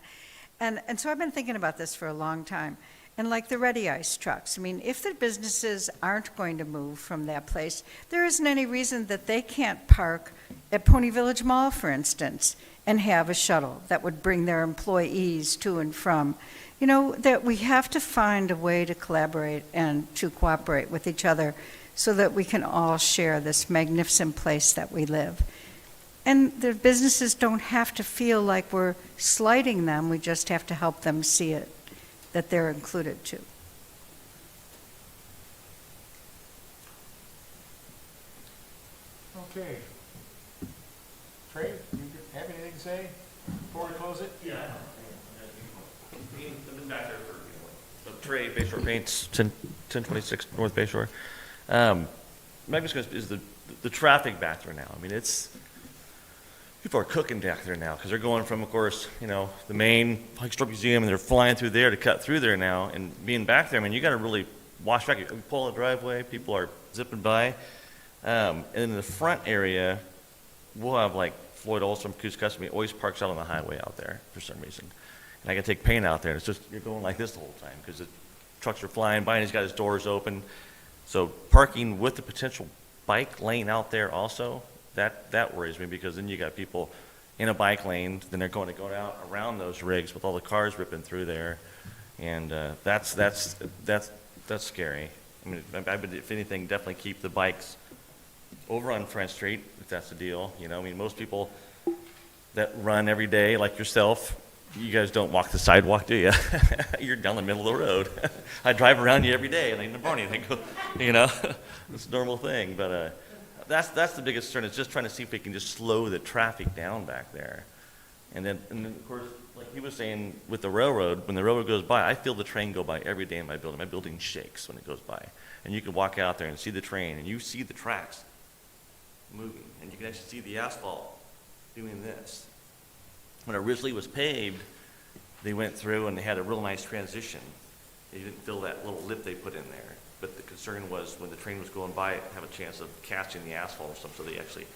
J: And so I've been thinking about this for a long time. And like the Ready Ice trucks, I mean, if the businesses aren't going to move from that place, there isn't any reason that they can't park at Pony Village Mall, for instance, and have a shuttle that would bring their employees to and from. That we have to find a way to collaborate and to cooperate with each other so that we can all share this magnificent place that we live. And the businesses don't have to feel like we're slighting them. We just have to help them see it, that they're included too.
A: Okay. Trey, you have anything to say before we close it?
M: Yeah. I've been back there for, Trey, Bayshore Paints, 1026 North Bayshore. My biggest question is the traffic back there now. I mean, people are cooking back there now, because they're going from, of course, the main Historic Museum, and they're flying through there to cut through there now, and being back there, I mean, you gotta really watch back. You pull a driveway, people are zipping by. And in the front area, we'll have like Floyd Olson from Coos Custom, he always parks out on the highway out there for some reason. And I gotta take paint out there, and it's just, you're going like this the whole time, because the trucks are flying by, and he's got his doors open. So parking with the potential bike lane out there also, that worries me, because then you got people in a bike lane, then they're going to go out around those rigs with all the cars ripping through there. And that's scary. I mean, I would, if anything, definitely keep the bikes over on Front Street, if that's the deal. I mean, most people that run every day, like yourself, you guys don't walk the sidewalk, do you? You're down the middle of the road. I drive around you every day, and I never anything. It's a normal thing. But that's the biggest concern, is just trying to see if we can just slow the traffic down back there. And then of course, like he was saying, with the railroad, when the railroad goes by, I feel the train go by every day in my building. My building shakes when it goes by. And you can walk out there and see the train, and you see the tracks moving, and you can actually see the asphalt doing this. When it originally was paved, they went through and they had a real nice transition. They didn't fill that little lip they put in there. But the concern was when the train was going by, have a chance of catching the asphalt or something. So they actually,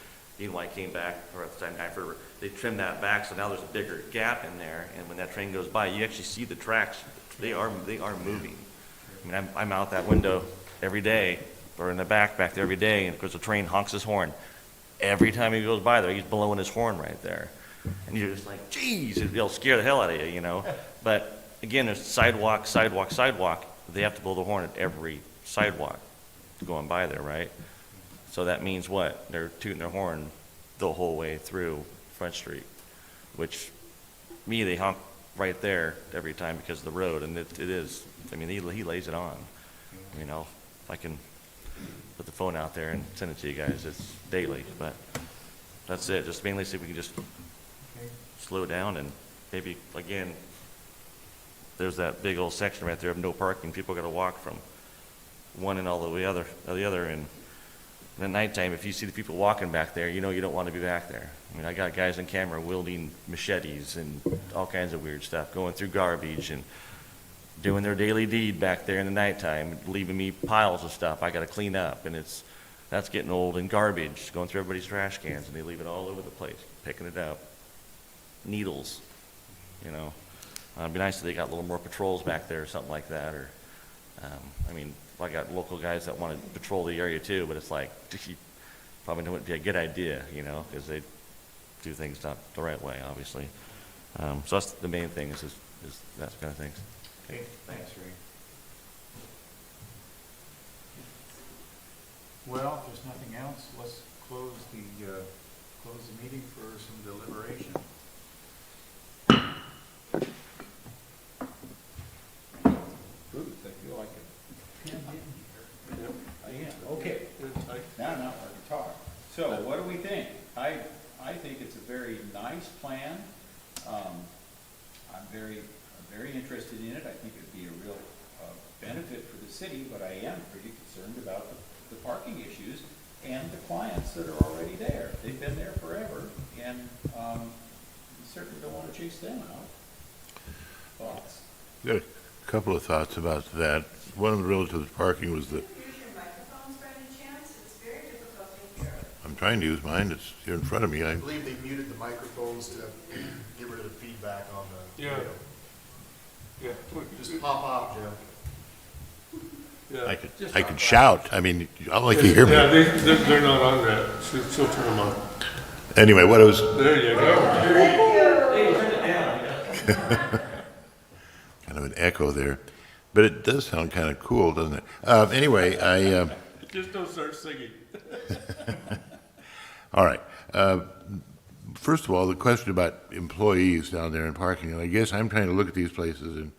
M: I came back, or at the time after, they trimmed that back, so now there's a bigger gap in there. And when that train goes by, you actually see the tracks. They are moving. I mean, I'm out that window every day, or in the back there every day, and of course the train honks his horn. Every time he goes by there, he's blowing his horn right there. And you're just like, geez, it'll scare the hell out of you, But again, there's sidewalk. They have to blow the horn at every sidewalk going by there, right? So that means what? They're tooting their horn the whole way through Front Street, which they honk right there every time because of the road, and it is. I mean, he lays it on. If I can put the phone out there and send it to you guys, it's daily, but that's it. Just mainly see if we can just slow down, and maybe, again, there's that big old section right there of no parking. People got to walk from one end all the way to the other, and at nighttime, if you see the people walking back there, you don't want to be back there. I mean, I got guys on camera wielding machetes and all kinds of weird stuff, going through garbage and doing their daily deed back there in the nighttime, leaving me piles of stuff I got to clean up, and that's getting old. And garbage, going through everybody's trash cans, and they leave it all over the place, picking it up. Needles, it'd be nice if they got a little more patrols back there or something like that. Or, I got local guys that want to patrol the area too, but it's like, probably wouldn't be a good idea, because they do things not the right way, obviously. So that's the main thing, is that kind of things.
A: Okay, thanks, Ray. Well, if there's nothing else, let's close the meeting for some deliberation. Booth, I feel like a pin in here. I am, okay. Now I'm not going to talk. So what do we think? I think it's a very nice plan. I'm very interested in it. I think it'd be a real benefit for the city, but I am pretty concerned about the parking issues and the clients that are already there. They've been there forever, and we certainly don't want to chase them out. Thoughts?
C: Got a couple of thoughts about that. One of the relative to parking was that
F: Use your microphones by any chance? It's very difficult to hear.
C: I'm trying to use mine. It's here in front of me.
N: I believe they muted the microphones to get rid of the feedback on the video.
H: Yeah.
N: Just pop off, Jim.
H: Yeah.
C: I could shout. I mean, I'll let you hear me.
H: Yeah, they're not on that. She'll turn them on.
C: Anyway, what I was
H: There you go.
C: kind of an echo there, but it does sound kind of cool, doesn't it? Anyway,
H: Just don't start singing.
C: all right. First of all, the question about employees down there in parking, and I guess I'm trying to look at these places and,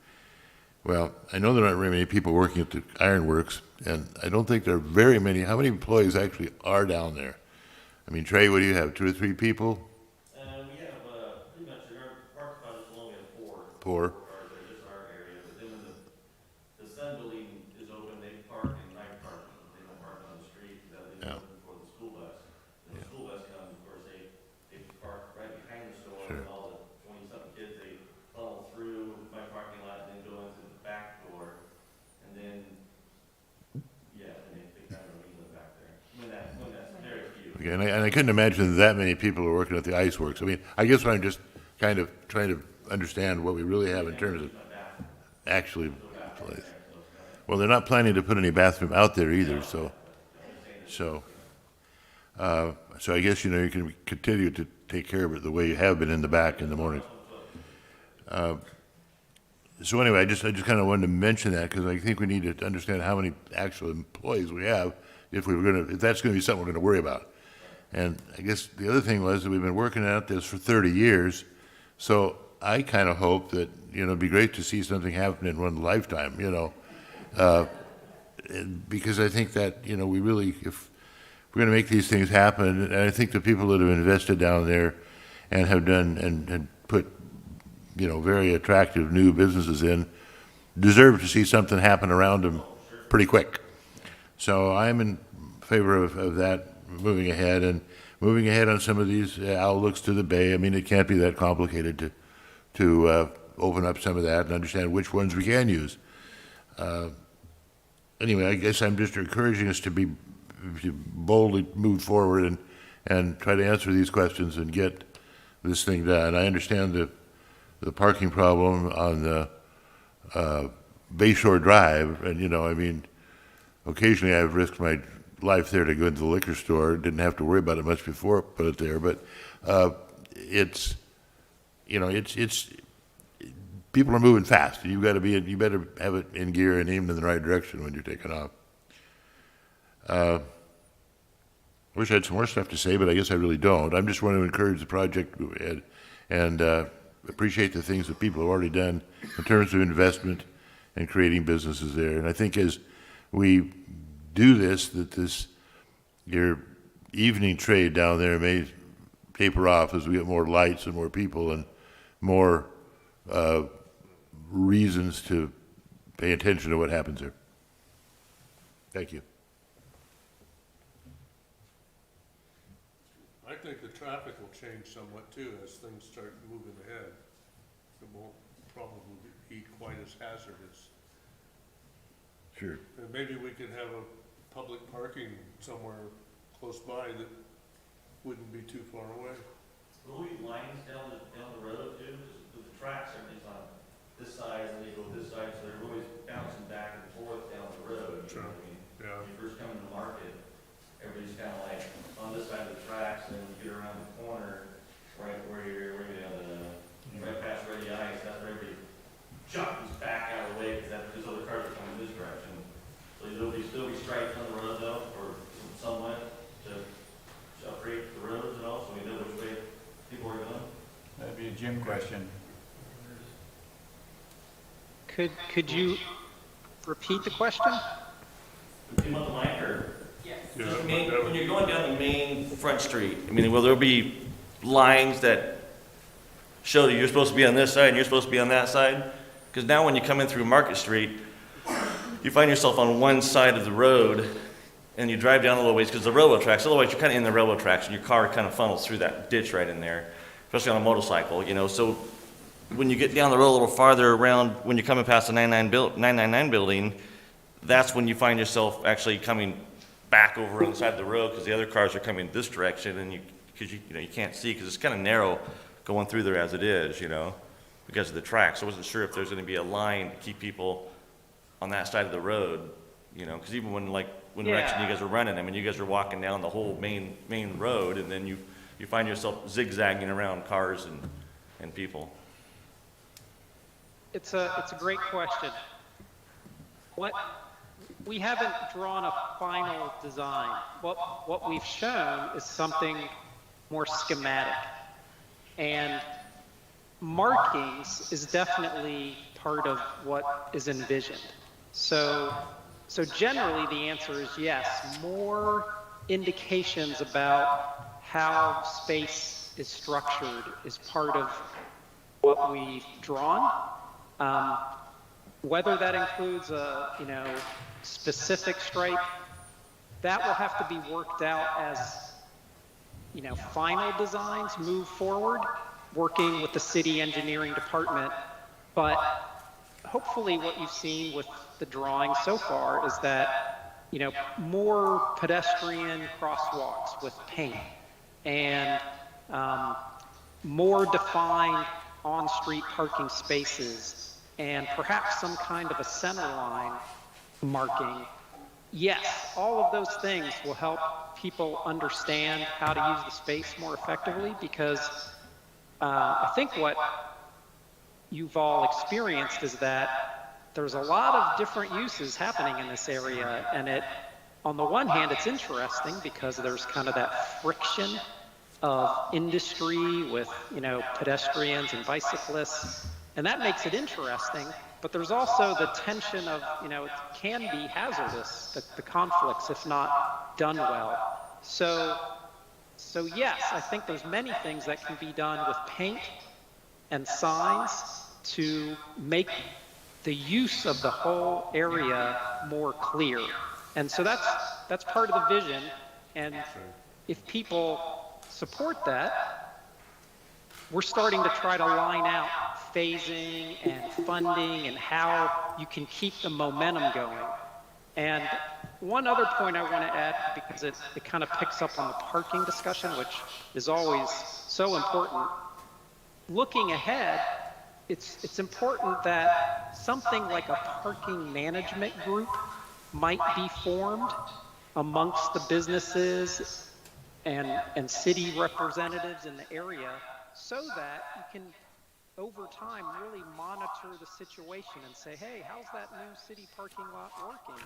C: well, I know there aren't very many people working at the ironworks, and I don't think there are very many. How many employees actually are down there? I mean, Trey, what do you have, 2 or 3 people?
M: We have pretty much our parking lot is only 4.
C: 4.
M: Just our area, but then when the Sun building is open, they park in night parking. They don't park on the street. That leaves open for the school bus. When the school bus comes, of course, they park right
C: Okay, and I couldn't imagine that many people are working at the ice works. I mean, I guess I'm just kind of trying to understand what we really have in terms of actually place. Well, they're not planning to put any bathroom out there either, so I guess, you know, you can continue to take care of it the way you have been in the back in the morning. So anyway, I just kind of wanted to mention that because I think we need to understand how many actual employees we have if that's going to be something we're going to worry about. And I guess the other thing was that we've been working at this for 30 years, so I kind of hope that, you know, it'd be great to see something happen in one lifetime, you know, because I think that, you know, we really, if we're going to make these things happen, and I think the people that have invested down there and have done and put, you know, very attractive new businesses in deserve to see something happen around them pretty quick. So I'm in favor of that moving ahead on some of these outlooks to the bay. I mean, it can't be that complicated to open up some of that and understand which ones we can use. Anyway, I guess I'm just encouraging us to boldly move forward and try to answer these questions and get this thing done. I understand the parking problem on the Bayshore Drive, and, you know, I mean, occasionally I've risked my life there to go into the liquor store. Didn't have to worry about it much before I put it there, but it's, you know, it's people are moving fast. You better have it in gear and aimed in the right direction when you're taking off. I wish I had some more stuff to say, but I guess I really don't. I'm just wanting to encourage the project to move ahead and appreciate the things that people have already done in terms of investment and creating businesses there. And I think as we do this, your evening trade down there may taper off as we get more lights and more people and more reasons to pay attention to what happens there. Thank you.
H: I think the traffic will change somewhat too as things start moving ahead. It won't probably be quite as hazardous.
C: Sure.
H: And maybe we could have a public parking somewhere close by that wouldn't be too far away.
M: Will we lines down the road too? Because the tracks, everything's on this side, and they go this side, so they're always bouncing back and forth down the road. You know what I mean?
H: Yeah.
M: When you first come to the market, everybody's kind of like on this side of the tracks, and then you get around the corner, right where you're right past Ready Ice, that's where everybody jumps back out of the way because other cars are coming this direction. So there'll still be stripes on the road though, or somewhat to upgrade the roads and all, so we know which way people are going.
A: That'd be a Jim question.
E: Could you repeat the question?
M: You want the mic or?
F: Yes.
H: Yeah,
M: Just when you're going down the main front street, I mean, will there be lines that show that you're supposed to be on this side and you're supposed to be on that side? Because now when you come in through Market Street, you find yourself on one side of the road and you drive down a little ways because the railroad tracks, otherwise you're kind of in the railroad tracks and your car kind of funnels through that ditch right in there, especially on a motorcycle, you know. So when you get down the road a little farther around, when you're coming past the 999 building, that's when you find yourself actually coming back over on the side of the road because the other cars are coming this direction, and you can't see because it's kind of narrow going through there as it is, you know, because of the tracks. I wasn't sure if there's going to be a line to keep people on that side of the road, you know, because even when Rex and you guys are running, I mean, you guys are walking down the whole main road, and then you find yourself zigzagging around cars and people.
E: It's a great question. We haven't drawn a final design. What we've shown is something more schematic. And markings is definitely part of what is envisioned. So generally the answer is yes, more indications about how space is structured is part of what we've drawn. Whether that includes a, specific stripe, that will have to be worked out as, final designs move forward, working with the city engineering department. But hopefully what you've seen with the drawing so far is that more pedestrian crosswalks with paint and more defined on-street parking spaces and perhaps some kind of a center line marking. Yes, all of those things will help people understand how to use the space more effectively, because I think what you've all experienced is that there's a lot of different uses happening in this area, and on the one hand, it's interesting because there's kind of that friction of industry with, pedestrians and bicyclists, and that makes it interesting. But there's also the tension of, it can be hazardous, the conflicts, if not done well. So yes, I think there's many things that can be done with paint and signs to make the use of the whole area more clear. And so that's part of the vision. And if people support that, we're starting to try to line out phasing and funding and how you can keep the momentum going. And one other point I want to add, because it kind of picks up on the parking discussion, which is always so important. Looking ahead, it's important that something like a parking management group might be formed amongst the businesses and city representatives in the area, so that you can, over time, really monitor the situation and say, hey, how's that new city parking lot working?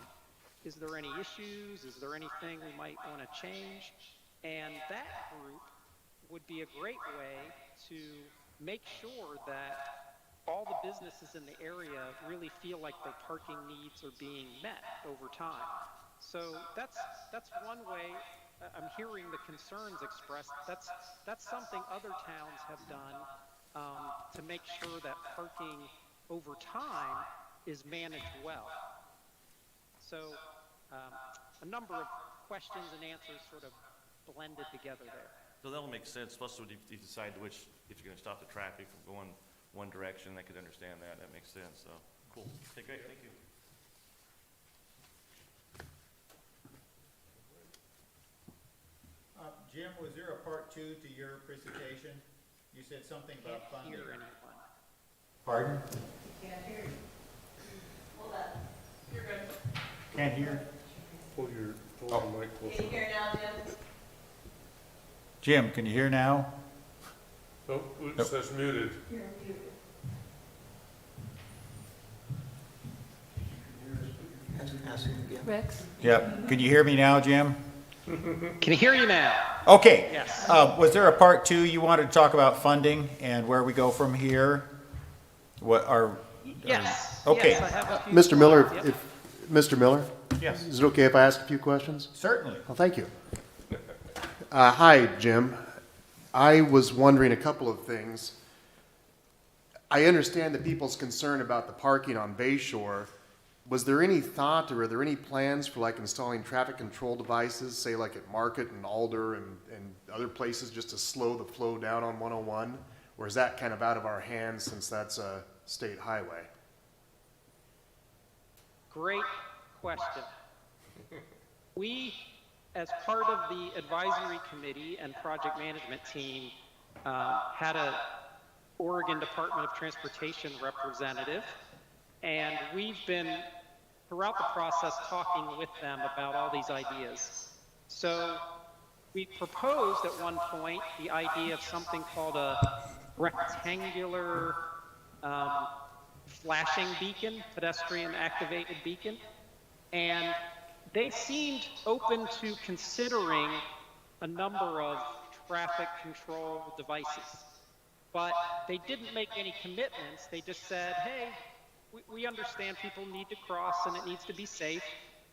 E: Is there any issues? Is there anything we might want to change? And that group would be a great way to make sure that all the businesses in the area really feel like their parking needs are being met over time. So that's one way. I'm hearing the concerns expressed. That's something other towns have done to make sure that parking over time is managed well. So a number of questions and answers sort of blended together there.
M: So that'll make sense, especially if you decide if you're going to stop the traffic from going one direction. I could understand that. That makes sense. So cool. Okay, great. Thank you.
A: Jim, was there a part 2 to your presentation? You said something about funding.
E: Can't hear anyone.
A: Pardon?
F: Can't hear you. Hold on. You're good.
A: Can't hear?
H: Pull your mic closer.
F: Can you hear now, Jim?
A: Jim, can you hear now?
H: Oh, it says muted.
F: You're muted.
D: Rex?
A: Yep. Can you hear me now, Jim?
E: Can you hear you now?
A: Okay.
E: Yes.
A: Was there a part 2 you wanted to talk about funding and where we go from here? What are?
E: Yes.
A: Okay.
E: Yes, I have a few
N: Mr. Miller,
E: Yep.
N: Mr. Miller,
A: Yes.
N: is it okay if I ask a few questions?
A: Certainly.
N: Well, thank you. Hi, Jim. I was wondering a couple of things. I understand the people's concern about the parking on Bay Shore. Was there any thought, or are there any plans for like installing traffic control devices, say like at Market and Alder and other places, just to slow the flow down on 101? Or is that kind of out of our hands since that's a state highway?
E: Great question. We, as part of the advisory committee and project management team, had a Oregon Department of Transportation representative, and we've been, throughout the process, talking with them about all these ideas. So we proposed at one point the idea of something called a rectangular flashing beacon, pedestrian activated beacon, and they seemed open to considering a number of traffic control devices. But they didn't make any commitments. They just said, hey, we understand people need to cross and it needs to be safe,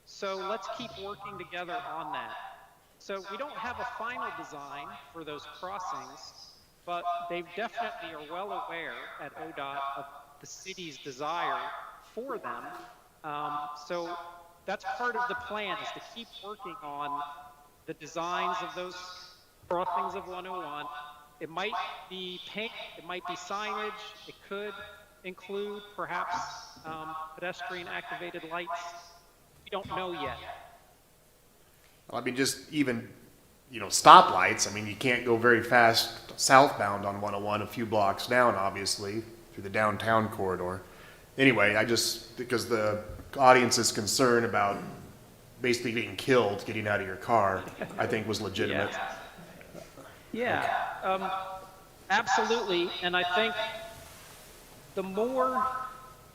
E: so let's keep working together on that. So we don't have a final design for those crossings, but they definitely are well aware at ODOT of the city's desire for them. So that's part of the plan, is to keep working on the designs of those crossings of 101. It might be paint, it might be signage, it could include perhaps pedestrian activated lights. We don't know yet.
N: I mean, just even, stoplights. I mean, you can't go very fast southbound on 101, a few blocks down, obviously, through the downtown corridor. Anyway, because the audience is concerned about basically getting killed getting out of your car, I think was legitimate.
E: Yeah, absolutely. And I think the more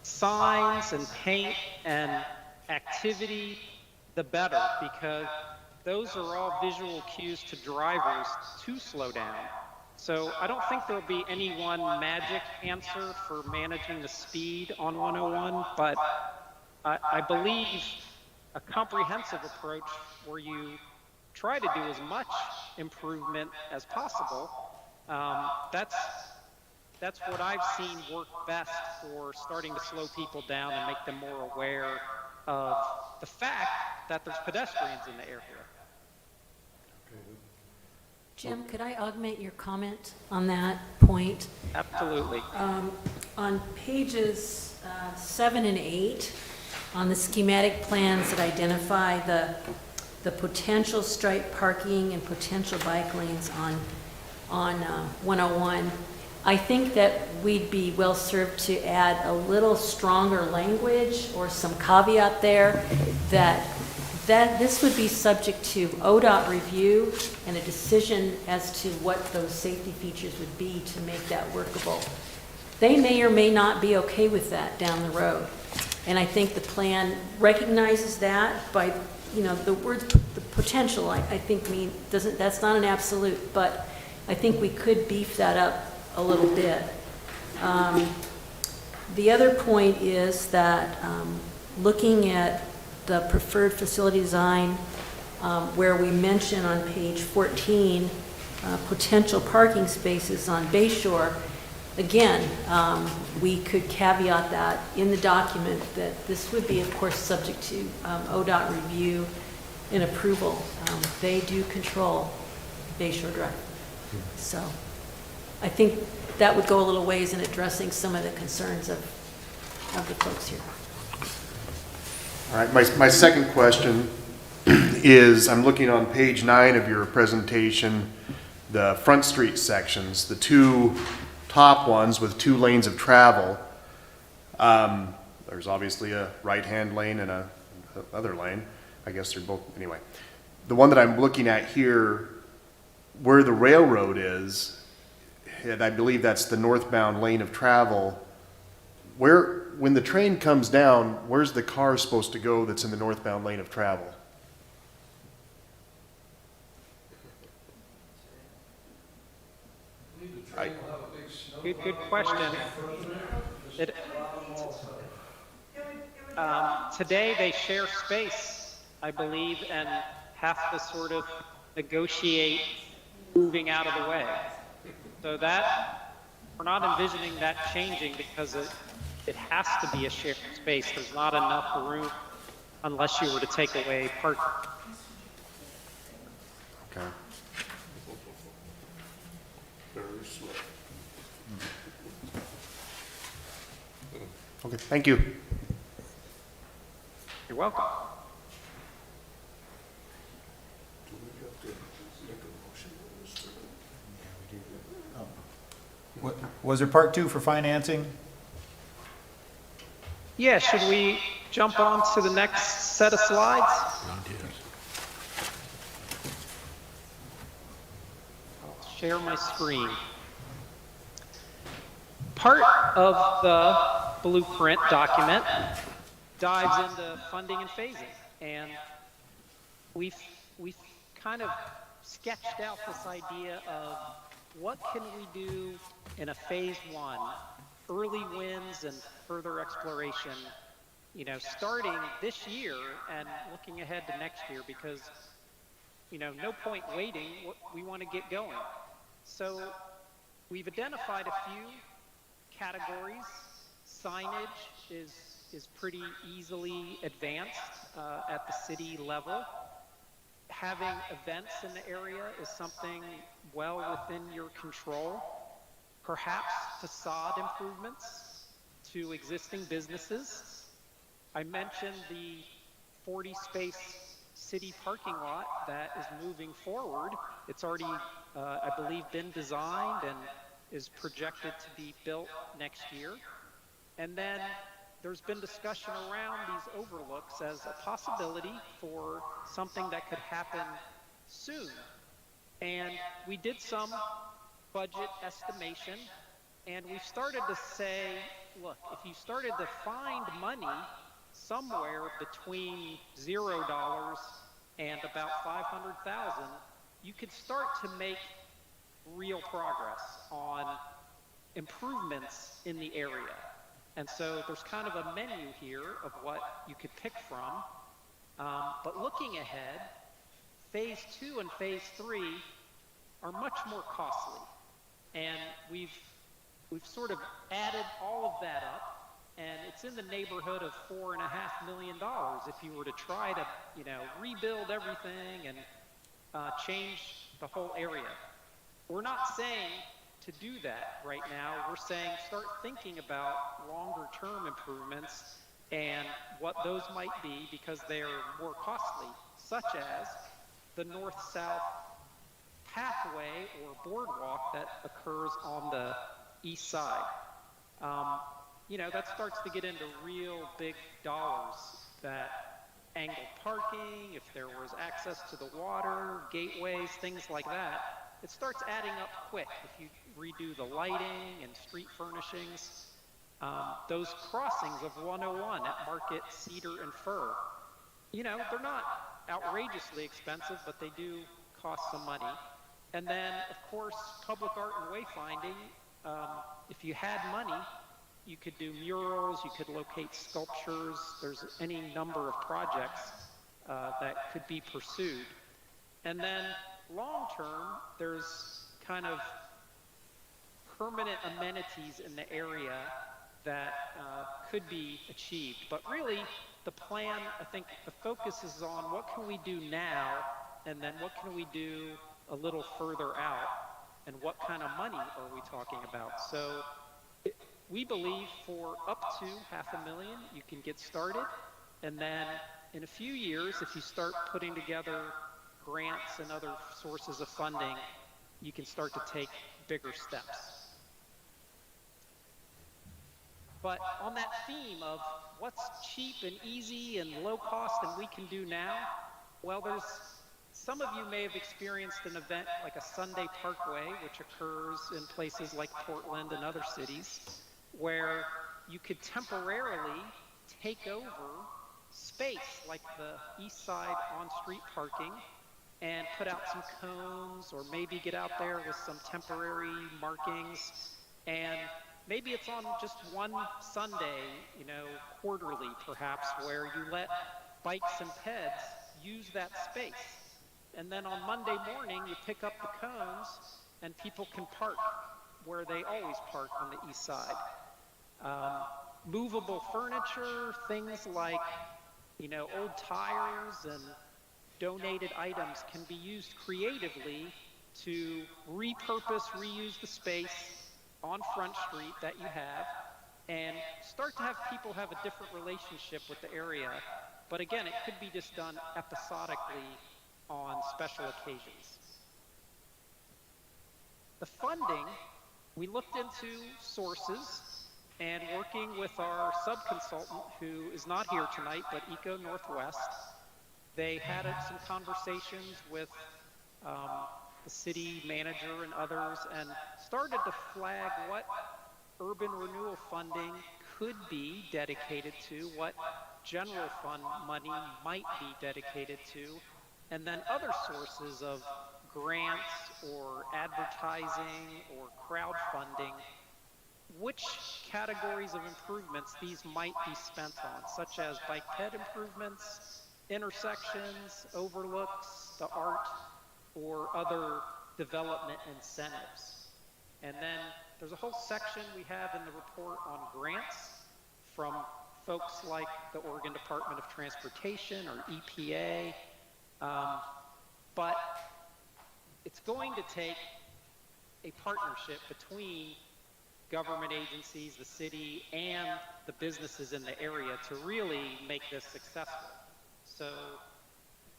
E: signs and paint and activity, the better, because those are all visual cues to drivers to slow down. So I don't think there'll be any one magic answer for managing the speed on 101, but I believe a comprehensive approach where you try to do as much improvement as possible. That's what I've seen work best for starting to slow people down and make them more aware of the fact that there's pedestrians in the area.
D: Jim, could I augment your comment on that point?
E: Absolutely.
D: On pages 7 and 8, on the schematic plans that identify the potential stripe parking and potential bike lanes on 101, I think that we'd be well served to add a little stronger language or some caveat there that this would be subject to ODOT review and a decision as to what those safety features would be to make that workable. They may or may not be okay with that down the road. And I think the plan recognizes that by, the word, the potential, I think that's not an absolute, but I think we could beef that up a little bit. The other point is that looking at the preferred facility design, where we mention on page 14 potential parking spaces on Bayshore, again, we could caveat that in the document that this would be, of course, subject to ODOT review and approval. They do control Bayshore Drive. So I think that would go a little ways in addressing some of the concerns of the folks here.
N: All right, my second question is, I'm looking on page 9 of your presentation, the Front Street sections, the two top ones with 2 lanes of travel. There's obviously a right-hand lane and a other lane. I guess they're both, anyway. The one that I'm looking at here, where the railroad is, and I believe that's the northbound lane of travel, when the train comes down, where's the car supposed to go that's in the northbound lane of travel?
E: Good question. Today they share space, I believe, and have to sort of negotiate moving out of the way. So that, we're not envisioning that changing because it has to be a shared space. There's not enough room unless you were to take away parking.
N: Okay.
H: Very slow.
N: Okay, thank you.
E: You're welcome.
H: Do we have to make a motion on this?
A: Was there part 2 for financing?
E: Yeah, should we jump on to the next set of slides? I'll share my screen. Part of the blueprint document dives into funding and phasing, and we've kind of sketched out this idea of what can we do in a phase 1, early wins and further exploration, starting this year and looking ahead to next year, because, no point waiting, we want to get going. So we've identified a few categories. Signage is pretty easily advanced at the city level. Having events in the area is something well within your control. Perhaps facade improvements to existing businesses. I mentioned the 40 space city parking lot that is moving forward. It's already, I believe, been designed and is projected to be built next year. And then there's been discussion around these overlooks as a possibility for something that could happen soon. And we did some budget estimation, and we started to say, look, if you started to find money somewhere between $0 and about 500,000, you could start to make real progress on improvements in the area. And so there's kind of a menu here of what you could pick from. But looking ahead, phase 2 and phase 3 are much more costly. And we've sort of added all of that up, and it's in the neighborhood of $4.5 million if you were to try to, rebuild everything and change the whole area. We're not saying to do that right now. We're saying start thinking about longer term improvements and what those might be, because they're more costly, such as the north-south pathway or boardwalk that occurs on the east side. That starts to get into real big dollars. That angled parking, if there was access to the water, gateways, things like that, it starts adding up quick. If you redo the lighting and street furnishings, those crossings of 101 at Market, Cedar, and Fir, they're not outrageously expensive, but they do cost some money. And then, of course, public art and wayfinding. If you had money, you could do murals, you could locate sculptures. There's any number of projects that could be pursued. And then long term, there's kind of permanent amenities in the area that could be achieved. But really, the plan, I think the focus is on what can we do now, and then what can we do a little further out, and what kind of money are we talking about? So we believe for up to $500,000, you can get started. And then in a few years, if you start putting together grants and other sources of funding, you can start to take bigger steps. But on that theme of what's cheap and easy and low cost and we can do now, well, some of you may have experienced an event like a Sunday Parkway, which occurs in places like Portland and other cities, where you could temporarily take over space like the east side on-street parking and put out some cones, or maybe get out there with some temporary markings. And maybe it's on just one Sunday, quarterly perhaps, where you let bikes and peds use that space. And then on Monday morning, you pick up the cones and people can park where they always park on the east side. Movable furniture, things like, old tires and donated items can be used creatively to repurpose, reuse the space on Front Street that you have, and start to have people have a different relationship with the area. But again, it could be just done episodically on special occasions. The funding, we looked into sources, and working with our sub-consultant, who is not here tonight, but Eco Northwest, they had some conversations with the city manager and others, and started to flag what urban renewal funding could be dedicated to, what general fund money might be dedicated to, and then other sources of grants or advertising or crowdfunding, which categories of improvements these might be spent on, such as bike ped improvements, intersections, overlooks, the art, or other development incentives. And then there's a whole section we have in the report on grants from folks like the Oregon Department of Transportation or EPA. But it's going to take a partnership between government agencies, the city, and the businesses in the area to really make this successful. So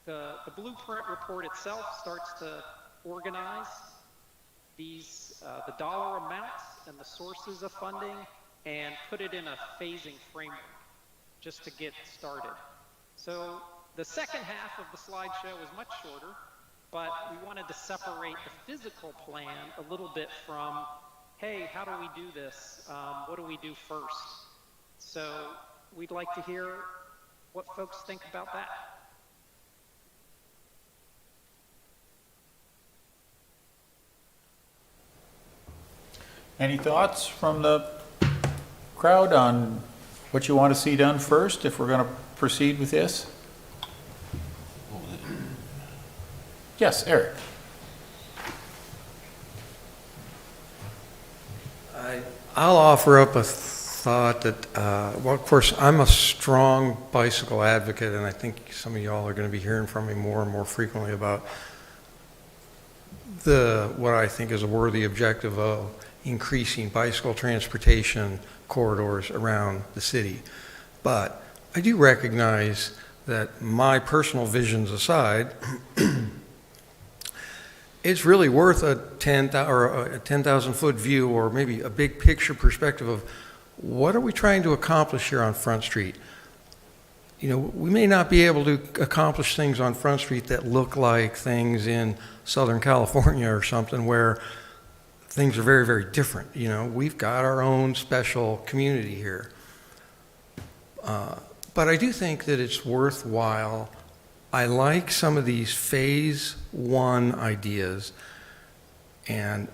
E: the blueprint report itself starts to organize these, the dollar amounts and the sources of funding and put it in a phasing framework just to get started. So the second half of the slideshow is much shorter, but we wanted to separate the physical plan a little bit from, hey, how do we do this? What do we do first? So we'd like to hear what folks think about that.
A: Any thoughts from the crowd on what you want to see done first, if we're going to proceed with this? Yes, Eric.
L: I'll offer up a thought that, well, of course, I'm a strong bicycle advocate, and I think some of y'all are going to be hearing from me more and more frequently about what I think is a worthy objective of increasing bicycle transportation corridors around the city. But I do recognize that, my personal visions aside, it's really worth a 10,000 foot view, or maybe a big picture perspective of what are we trying to accomplish here on Front Street. You know, we may not be able to accomplish things on Front Street that look like things in Southern California or something, where things are very, very different. You know, we've got our own special community here. But I do think that it's worthwhile. I like some of these phase one ideas, and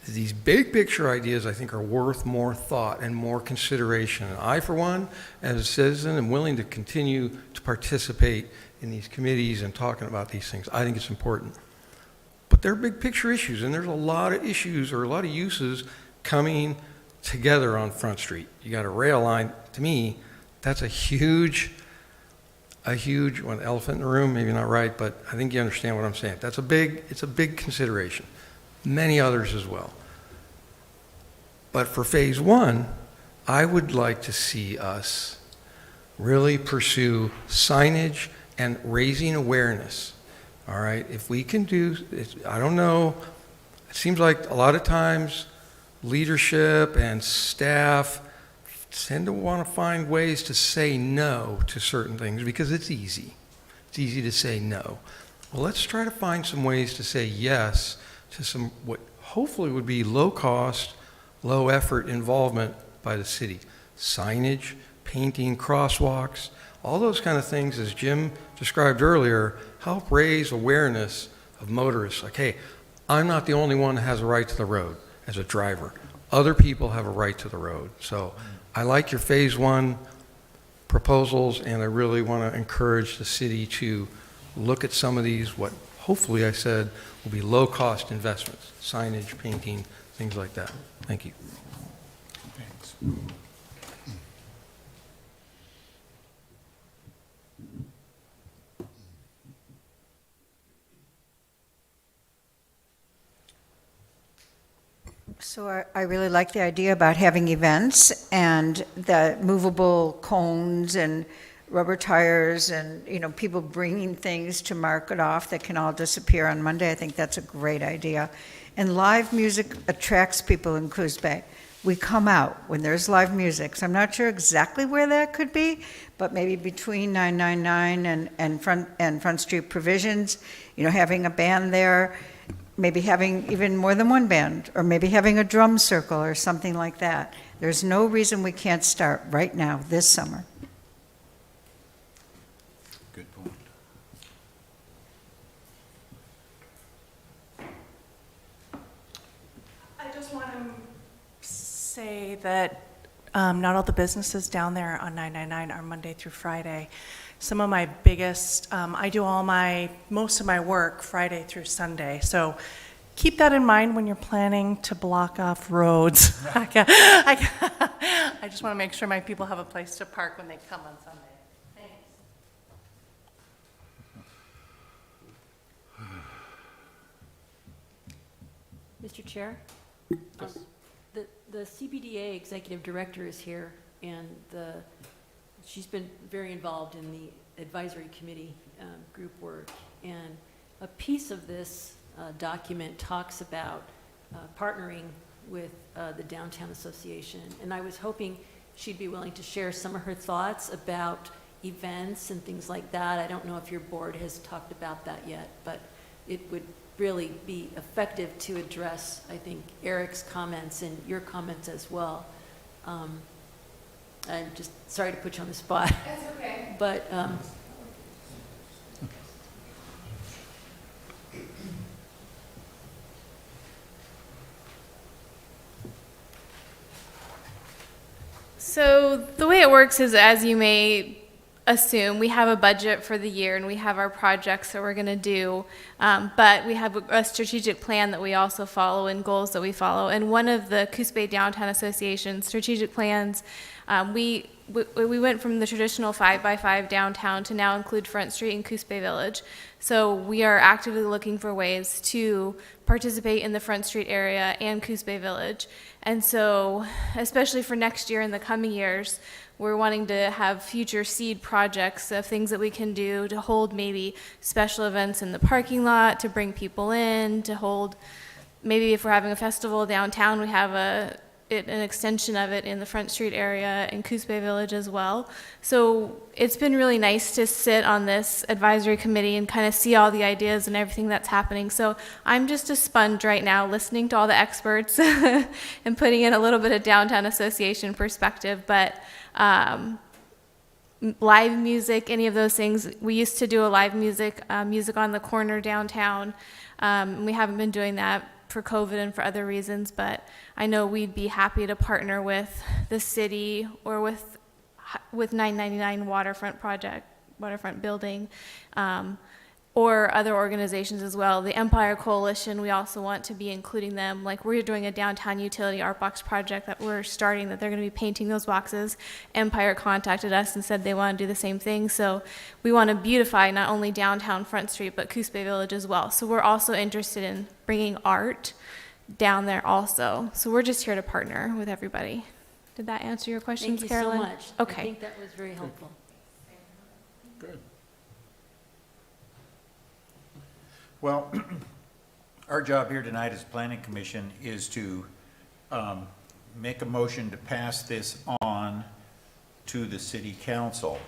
L: these big picture ideas I think are worth more thought and more consideration. And I, for one, as a citizen, am willing to continue to participate in these committees and talking about these things. I think it's important. But they're big picture issues, and there's a lot of issues or a lot of uses coming together on Front Street. You got a rail line. To me, that's a huge, well, elephant in the room, maybe not right, but I think you understand what I'm saying. It's a big consideration. Many others as well. But for phase one, I would like to see us really pursue signage and raising awareness. All right, if we can do, I don't know, it seems like a lot of times leadership and staff tend to want to find ways to say no to certain things because it's easy. It's easy to say no. Well, let's try to find some ways to say yes to some what hopefully would be low cost, low effort involvement by the city. Signage, painting, crosswalks, all those kind of things, as Jim described earlier, help raise awareness of motorists. Like, hey, I'm not the only one that has a right to the road as a driver. Other people have a right to the road. So I like your phase one proposals, and I really want to encourage the city to look at some of these, what hopefully I said will be low cost investments, signage, painting, things like that. Thank you.
A: Thanks.
J: So I really like the idea about having events and the movable cones and rubber tires and, you know, people bringing things to mark it off that can all disappear on Monday. I think that's a great idea. And live music attracts people in Coos Bay. We come out when there's live music. So I'm not sure exactly where that could be, but maybe between 999 and Front Street Provisions, you know, having a band there, maybe having even more than one band, or maybe having a drum circle or something like that. There's no reason we can't start right now, this summer.
A: Good point.
B: I just want to say that not all the businesses down there on 999 are Monday through Friday. Some of my biggest, I do most of my work Friday through Sunday. So keep that in mind when you're planning to block off roads. I just want to make sure my people have a place to park when they come on Sunday. Thanks.
D: Mr. Chair? The CBDA executive director is here, and the she's been very involved in the advisory committee group work. And a piece of this document talks about partnering with the Downtown Association. And I was hoping she'd be willing to share some of her thoughts about events and things like that. I don't know if your board has talked about that yet, but it would really be effective to address, I think, Eric's comments and your comments as well. I'm just sorry to put you on the spot.
F: That's okay.
D: But
O: So the way it works is, as you may assume, we have a budget for the year and we have our projects that we're going to do, but we have a strategic plan that we also follow and goals that we follow. And one of the Coos Bay Downtown Association strategic plans, we went from the traditional 5x5 downtown to now include Front Street and Coos Bay Village. So we are actively looking for ways to participate in the Front Street area and Coos Bay Village. And so, especially for next year and the coming years, we're wanting to have future seed projects of things that we can do to hold maybe special events in the parking lot, to bring people in, to hold, maybe if we're having a festival downtown, we have an extension of it in the Front Street area in Coos Bay Village as well. So it's been really nice to sit on this advisory committee and kind of see all the ideas and everything that's happening. So I'm just a sponge right now, listening to all the experts and putting in a little bit of Downtown Association perspective. But live music, any of those things, we used to do a live music on the corner downtown. We haven't been doing that for COVID and for other reasons, but I know we'd be happy to partner with the city or with 999 waterfront building, or other organizations as well. The Empire Coalition, we also want to be including them. Like, we're doing a downtown utility art box project that we're starting, that they're going to be painting those boxes. Empire contacted us and said they want to do the same thing. So we want to beautify not only downtown Front Street, but Coos Bay Village as well. So we're also interested in bringing art down there also. So we're just here to partner with everybody. Did that answer your questions, Carolyn?
D: Thank you so much.
O: Okay.
D: I think that was very helpful.
A: Good. Well, our job here tonight as Planning Commission is to make a motion to pass this on to the City Council.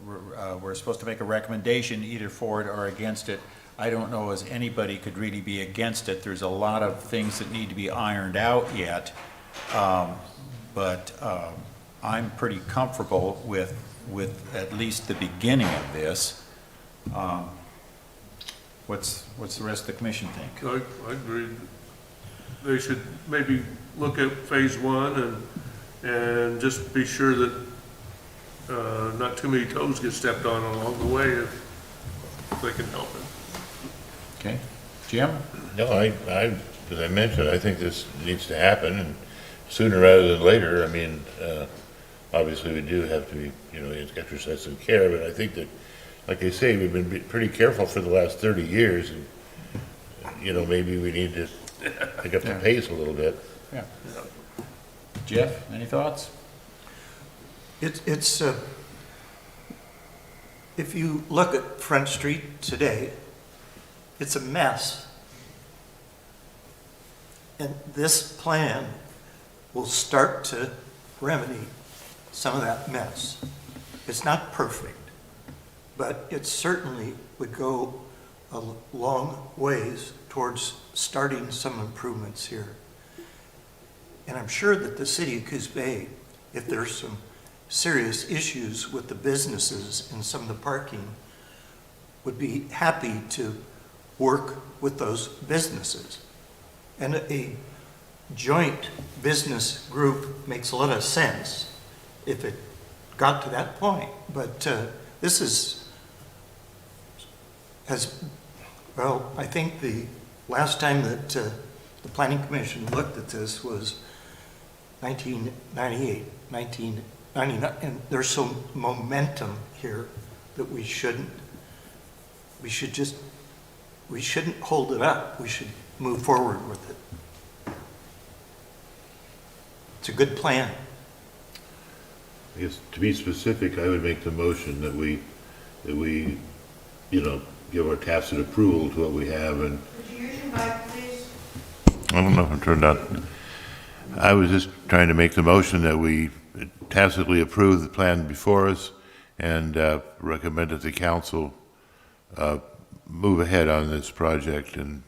A: We're supposed to make a recommendation either for it or against it. I don't know as anybody could really be against it. There's a lot of things that need to be ironed out yet. But I'm pretty comfortable with at least the beginning of this. What's the rest of the commission think?
H: I agree. They should maybe look at phase one and just be sure that not too many toes get stepped on along the way if they can help it.
A: Okay. Jim?
C: No, as I mentioned, I think this needs to happen, and sooner rather than later. I mean, obviously we do have to be, exercise some care, but I think that, like I say, we've been pretty careful for the last 30 years, and, maybe we need to pick up the pace a little bit.
A: Yeah. Jeff, any thoughts?
P: It's if you look at Front Street today, it's a mess. And this plan will start to remedy some of that mess. It's not perfect, but it certainly would go a long ways towards starting some improvements here. And I'm sure that the city of Coos Bay, if there's some serious issues with the businesses and some of the parking, would be happy to work with those businesses. And a joint business group makes a lot of sense if it got to that point. But this I think the last time that the Planning Commission looked at this was 1998, 1999, and there's some momentum here that we shouldn't hold it up. We should move forward with it. It's a good plan.
C: I guess to be specific, I would make the motion that we, give our tacit approval to what we have and.
J: Would you use your mic, please?
C: I don't know if I'm turned on. I was just trying to make the motion that we tacitly approve the plan before us and recommend that the council move ahead on this project, and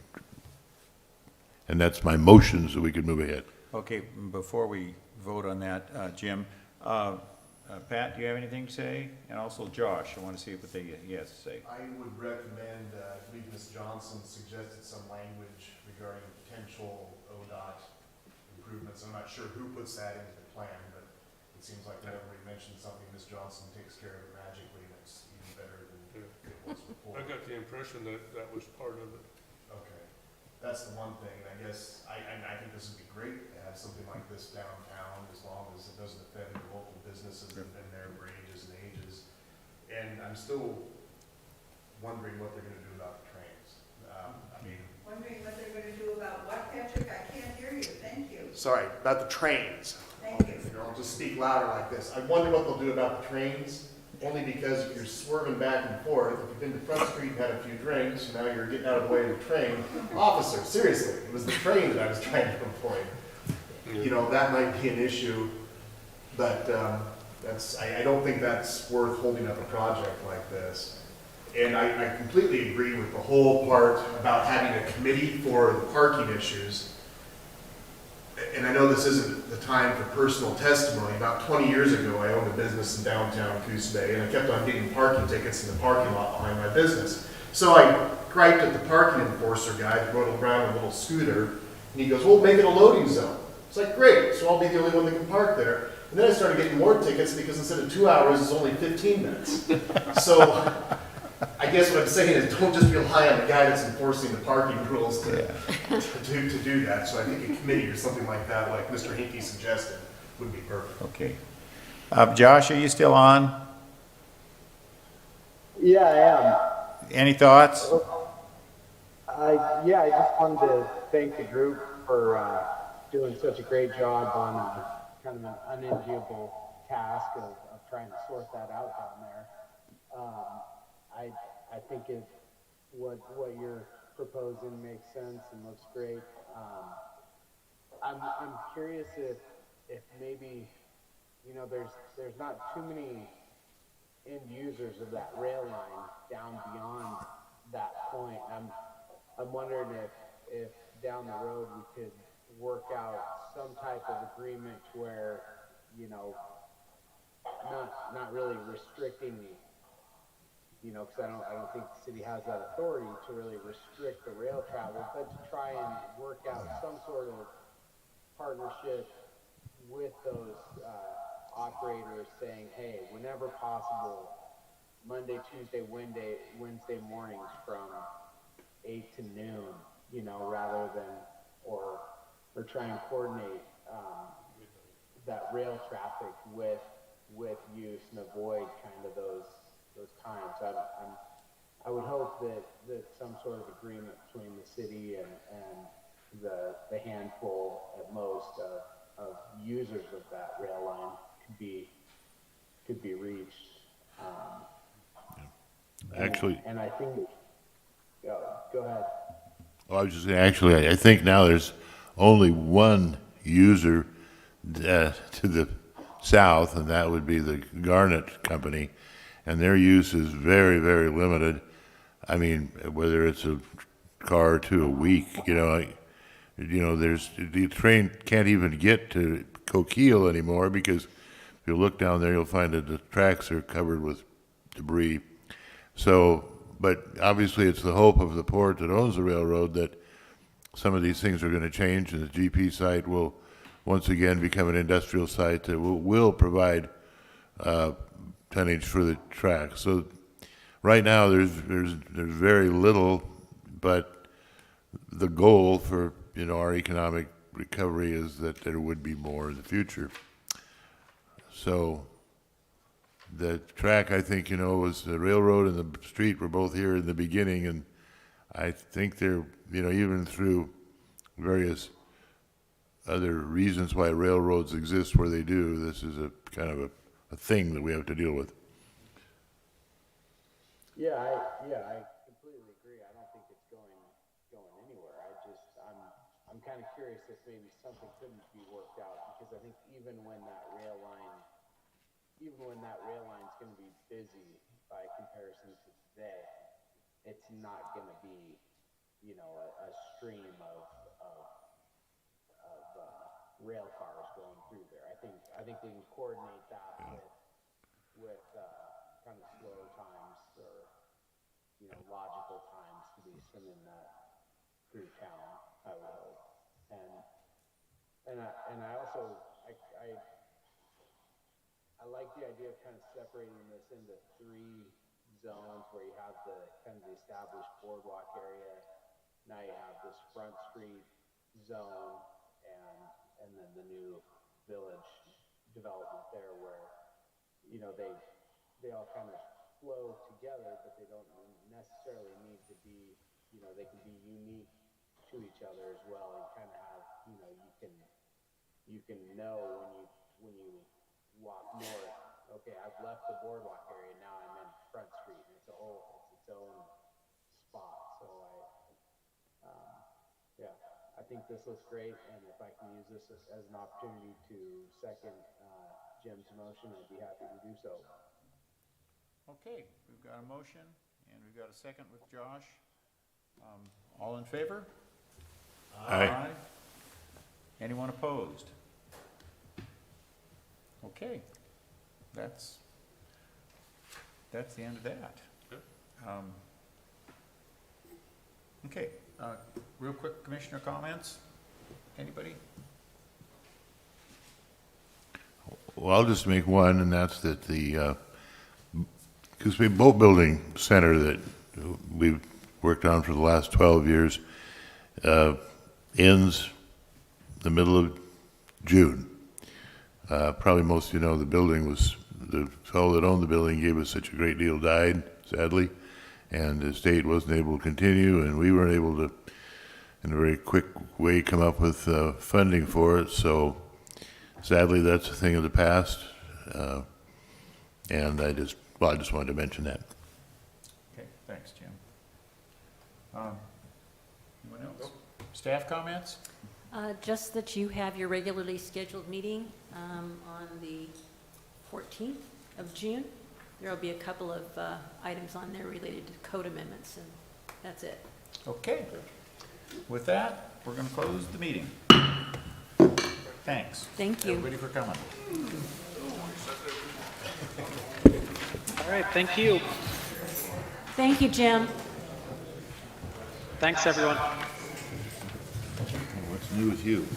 C: that's my motion, so we can move ahead.
A: Okay, before we vote on that, Jim, Pat, do you have anything to say? And also Josh, I want to see what he has to say.
N: I would recommend, I believe Ms. Johnson suggested some language regarding potential ODOT improvements. I'm not sure who puts that into the plan, but it seems like whenever we mention something, Ms. Johnson takes care of it magically, and it's even better than it was before.
H: I got the impression that that was part of it.
N: Okay, that's the one thing. I guess, I think this would be great to have something like this downtown, as long as it doesn't offend the local businesses that have been there for ages and ages. And I'm still wondering what they're gonna do about the trains.
J: Wondering what they're going to do about what, Patrick? I can't hear you. Thank you.
N: Sorry, about the trains.
J: Thank you.
N: I'll just speak louder like this. I wonder what they'll do about the trains, only because if you're swerving back and forth, if you've been to Front Street and had a few drinks, now you're getting out of the way of the train. Officer, seriously, it was the train that I was trying to avoid. You know, that might be an issue, but I don't think that's worth holding up a project like this. And I completely agree with the whole part about having a committee for the parking issues. And I know this isn't the time for personal testimony. About 20 years ago, I owned a business in downtown Coos Bay, and I kept on getting parking tickets in the parking lot behind my business. So I griped at the parking enforcer guy that rode around a little scooter, and he goes, well, make it a loading zone. It's like, great, so I'll be the only one that can park there. And then I started getting more tickets because instead of 2 hours, it's only 15 minutes. So I guess what I'm saying is don't just rely on the guy that's enforcing the parking rules to do that. So I think a committee or something like that, like Mr. Hinkey suggested, would be perfect.
A: Okay. Josh, are you still on?
Q: Yeah, I am.
A: Any thoughts?
Q: I just wanted to thank the group for doing such a great job on kind of an unenviable task of trying to sort that out down there. I think what you're proposing makes sense and looks great. I'm curious if maybe, there's not too many end users of that rail line down beyond that point. I'm wondering if down the road we could work out some type of agreement where, not really restricting, because I don't think the city has that authority to really restrict the rail travel, but to try and work out some sort of partnership with those operators saying, hey, whenever possible, Monday, Tuesday, Wednesday mornings from 8 to noon, rather than, or try and coordinate that rail traffic with use and avoid kind of those times. I would hope that some sort of agreement between the city and the handful at most of users of that rail line could be reached.
C: Actually,
Q: and I think, go ahead.
C: I was just saying, actually, I think now there's only one user to the south, and that would be the Garnet Company, and their use is very, very limited. I mean, whether it's a car or two a week, there's the train can't even get to Coquille anymore because if you look down there, you'll find that the tracks are covered with debris. So, but obviously, it's the hope of the port that owns the railroad that some of these things are going to change, and the GP site will once again become an industrial site that will provide tonnage for the track. So right now there's very little, but the goal for our economic recovery is that there would be more in the future. So the track, I think, was the railroad and the street were both here in the beginning, and I think they're, even through various other reasons why railroads exist where they do, this is a kind of a thing that we have to deal with.
Q: Yeah, I completely agree. I don't think it's going anywhere. I'm kind of curious if maybe something couldn't be worked out, because I think even when that rail line's going to be busy by comparison to today, it's not going to be, a stream of rail cars going through there. I think we can coordinate that with kind of slow times, or logical times to be sending that through town, I would hope. And I also I like the idea of kind of separating this into 3 zones, where you have the kind of the established boardwalk area. Now you have this Front Street zone, and then the new village development there, where they all kind of flow together, but they don't necessarily need to be, they can be unique to each other as well, and kind of have, you can know when you walk north, okay, I've left the boardwalk area, now I'm in Front Street, and it's its own spot. So I think this looks great, and if I can use this as an opportunity to second Jim's motion, I'd be happy to do so.
A: Okay, we've got a motion, and we've got a second with Josh. All in favor?
C: Aye.
A: Anyone opposed? Okay, that's the end of that. Okay, real quick, commissioner comments? Anybody?
C: Well, I'll just make one, and that's that the Coos Bay Boat Building Center that we've worked on for the last 12 years ends the middle of June. Probably most of you know the fellow that owned the building gave us such a great deal, died, sadly, and the state wasn't able to continue, and we weren't able to, in a very quick way, come up with funding for it. So sadly, that's a thing of the past, and I just wanted to mention that.
A: Okay, thanks, Jim. Anyone else? Staff comments?
D: Just that you have your regularly scheduled meeting on the 14th of June. There will be a couple of items on there related to code amendments, and that's it.
A: Okay. With that, we're going to close the meeting. Thanks.
D: Thank you.
A: Everybody for coming.
E: All right, thank you.
D: Thank you, Jim.
E: Thanks, everyone.
C: What's new with you?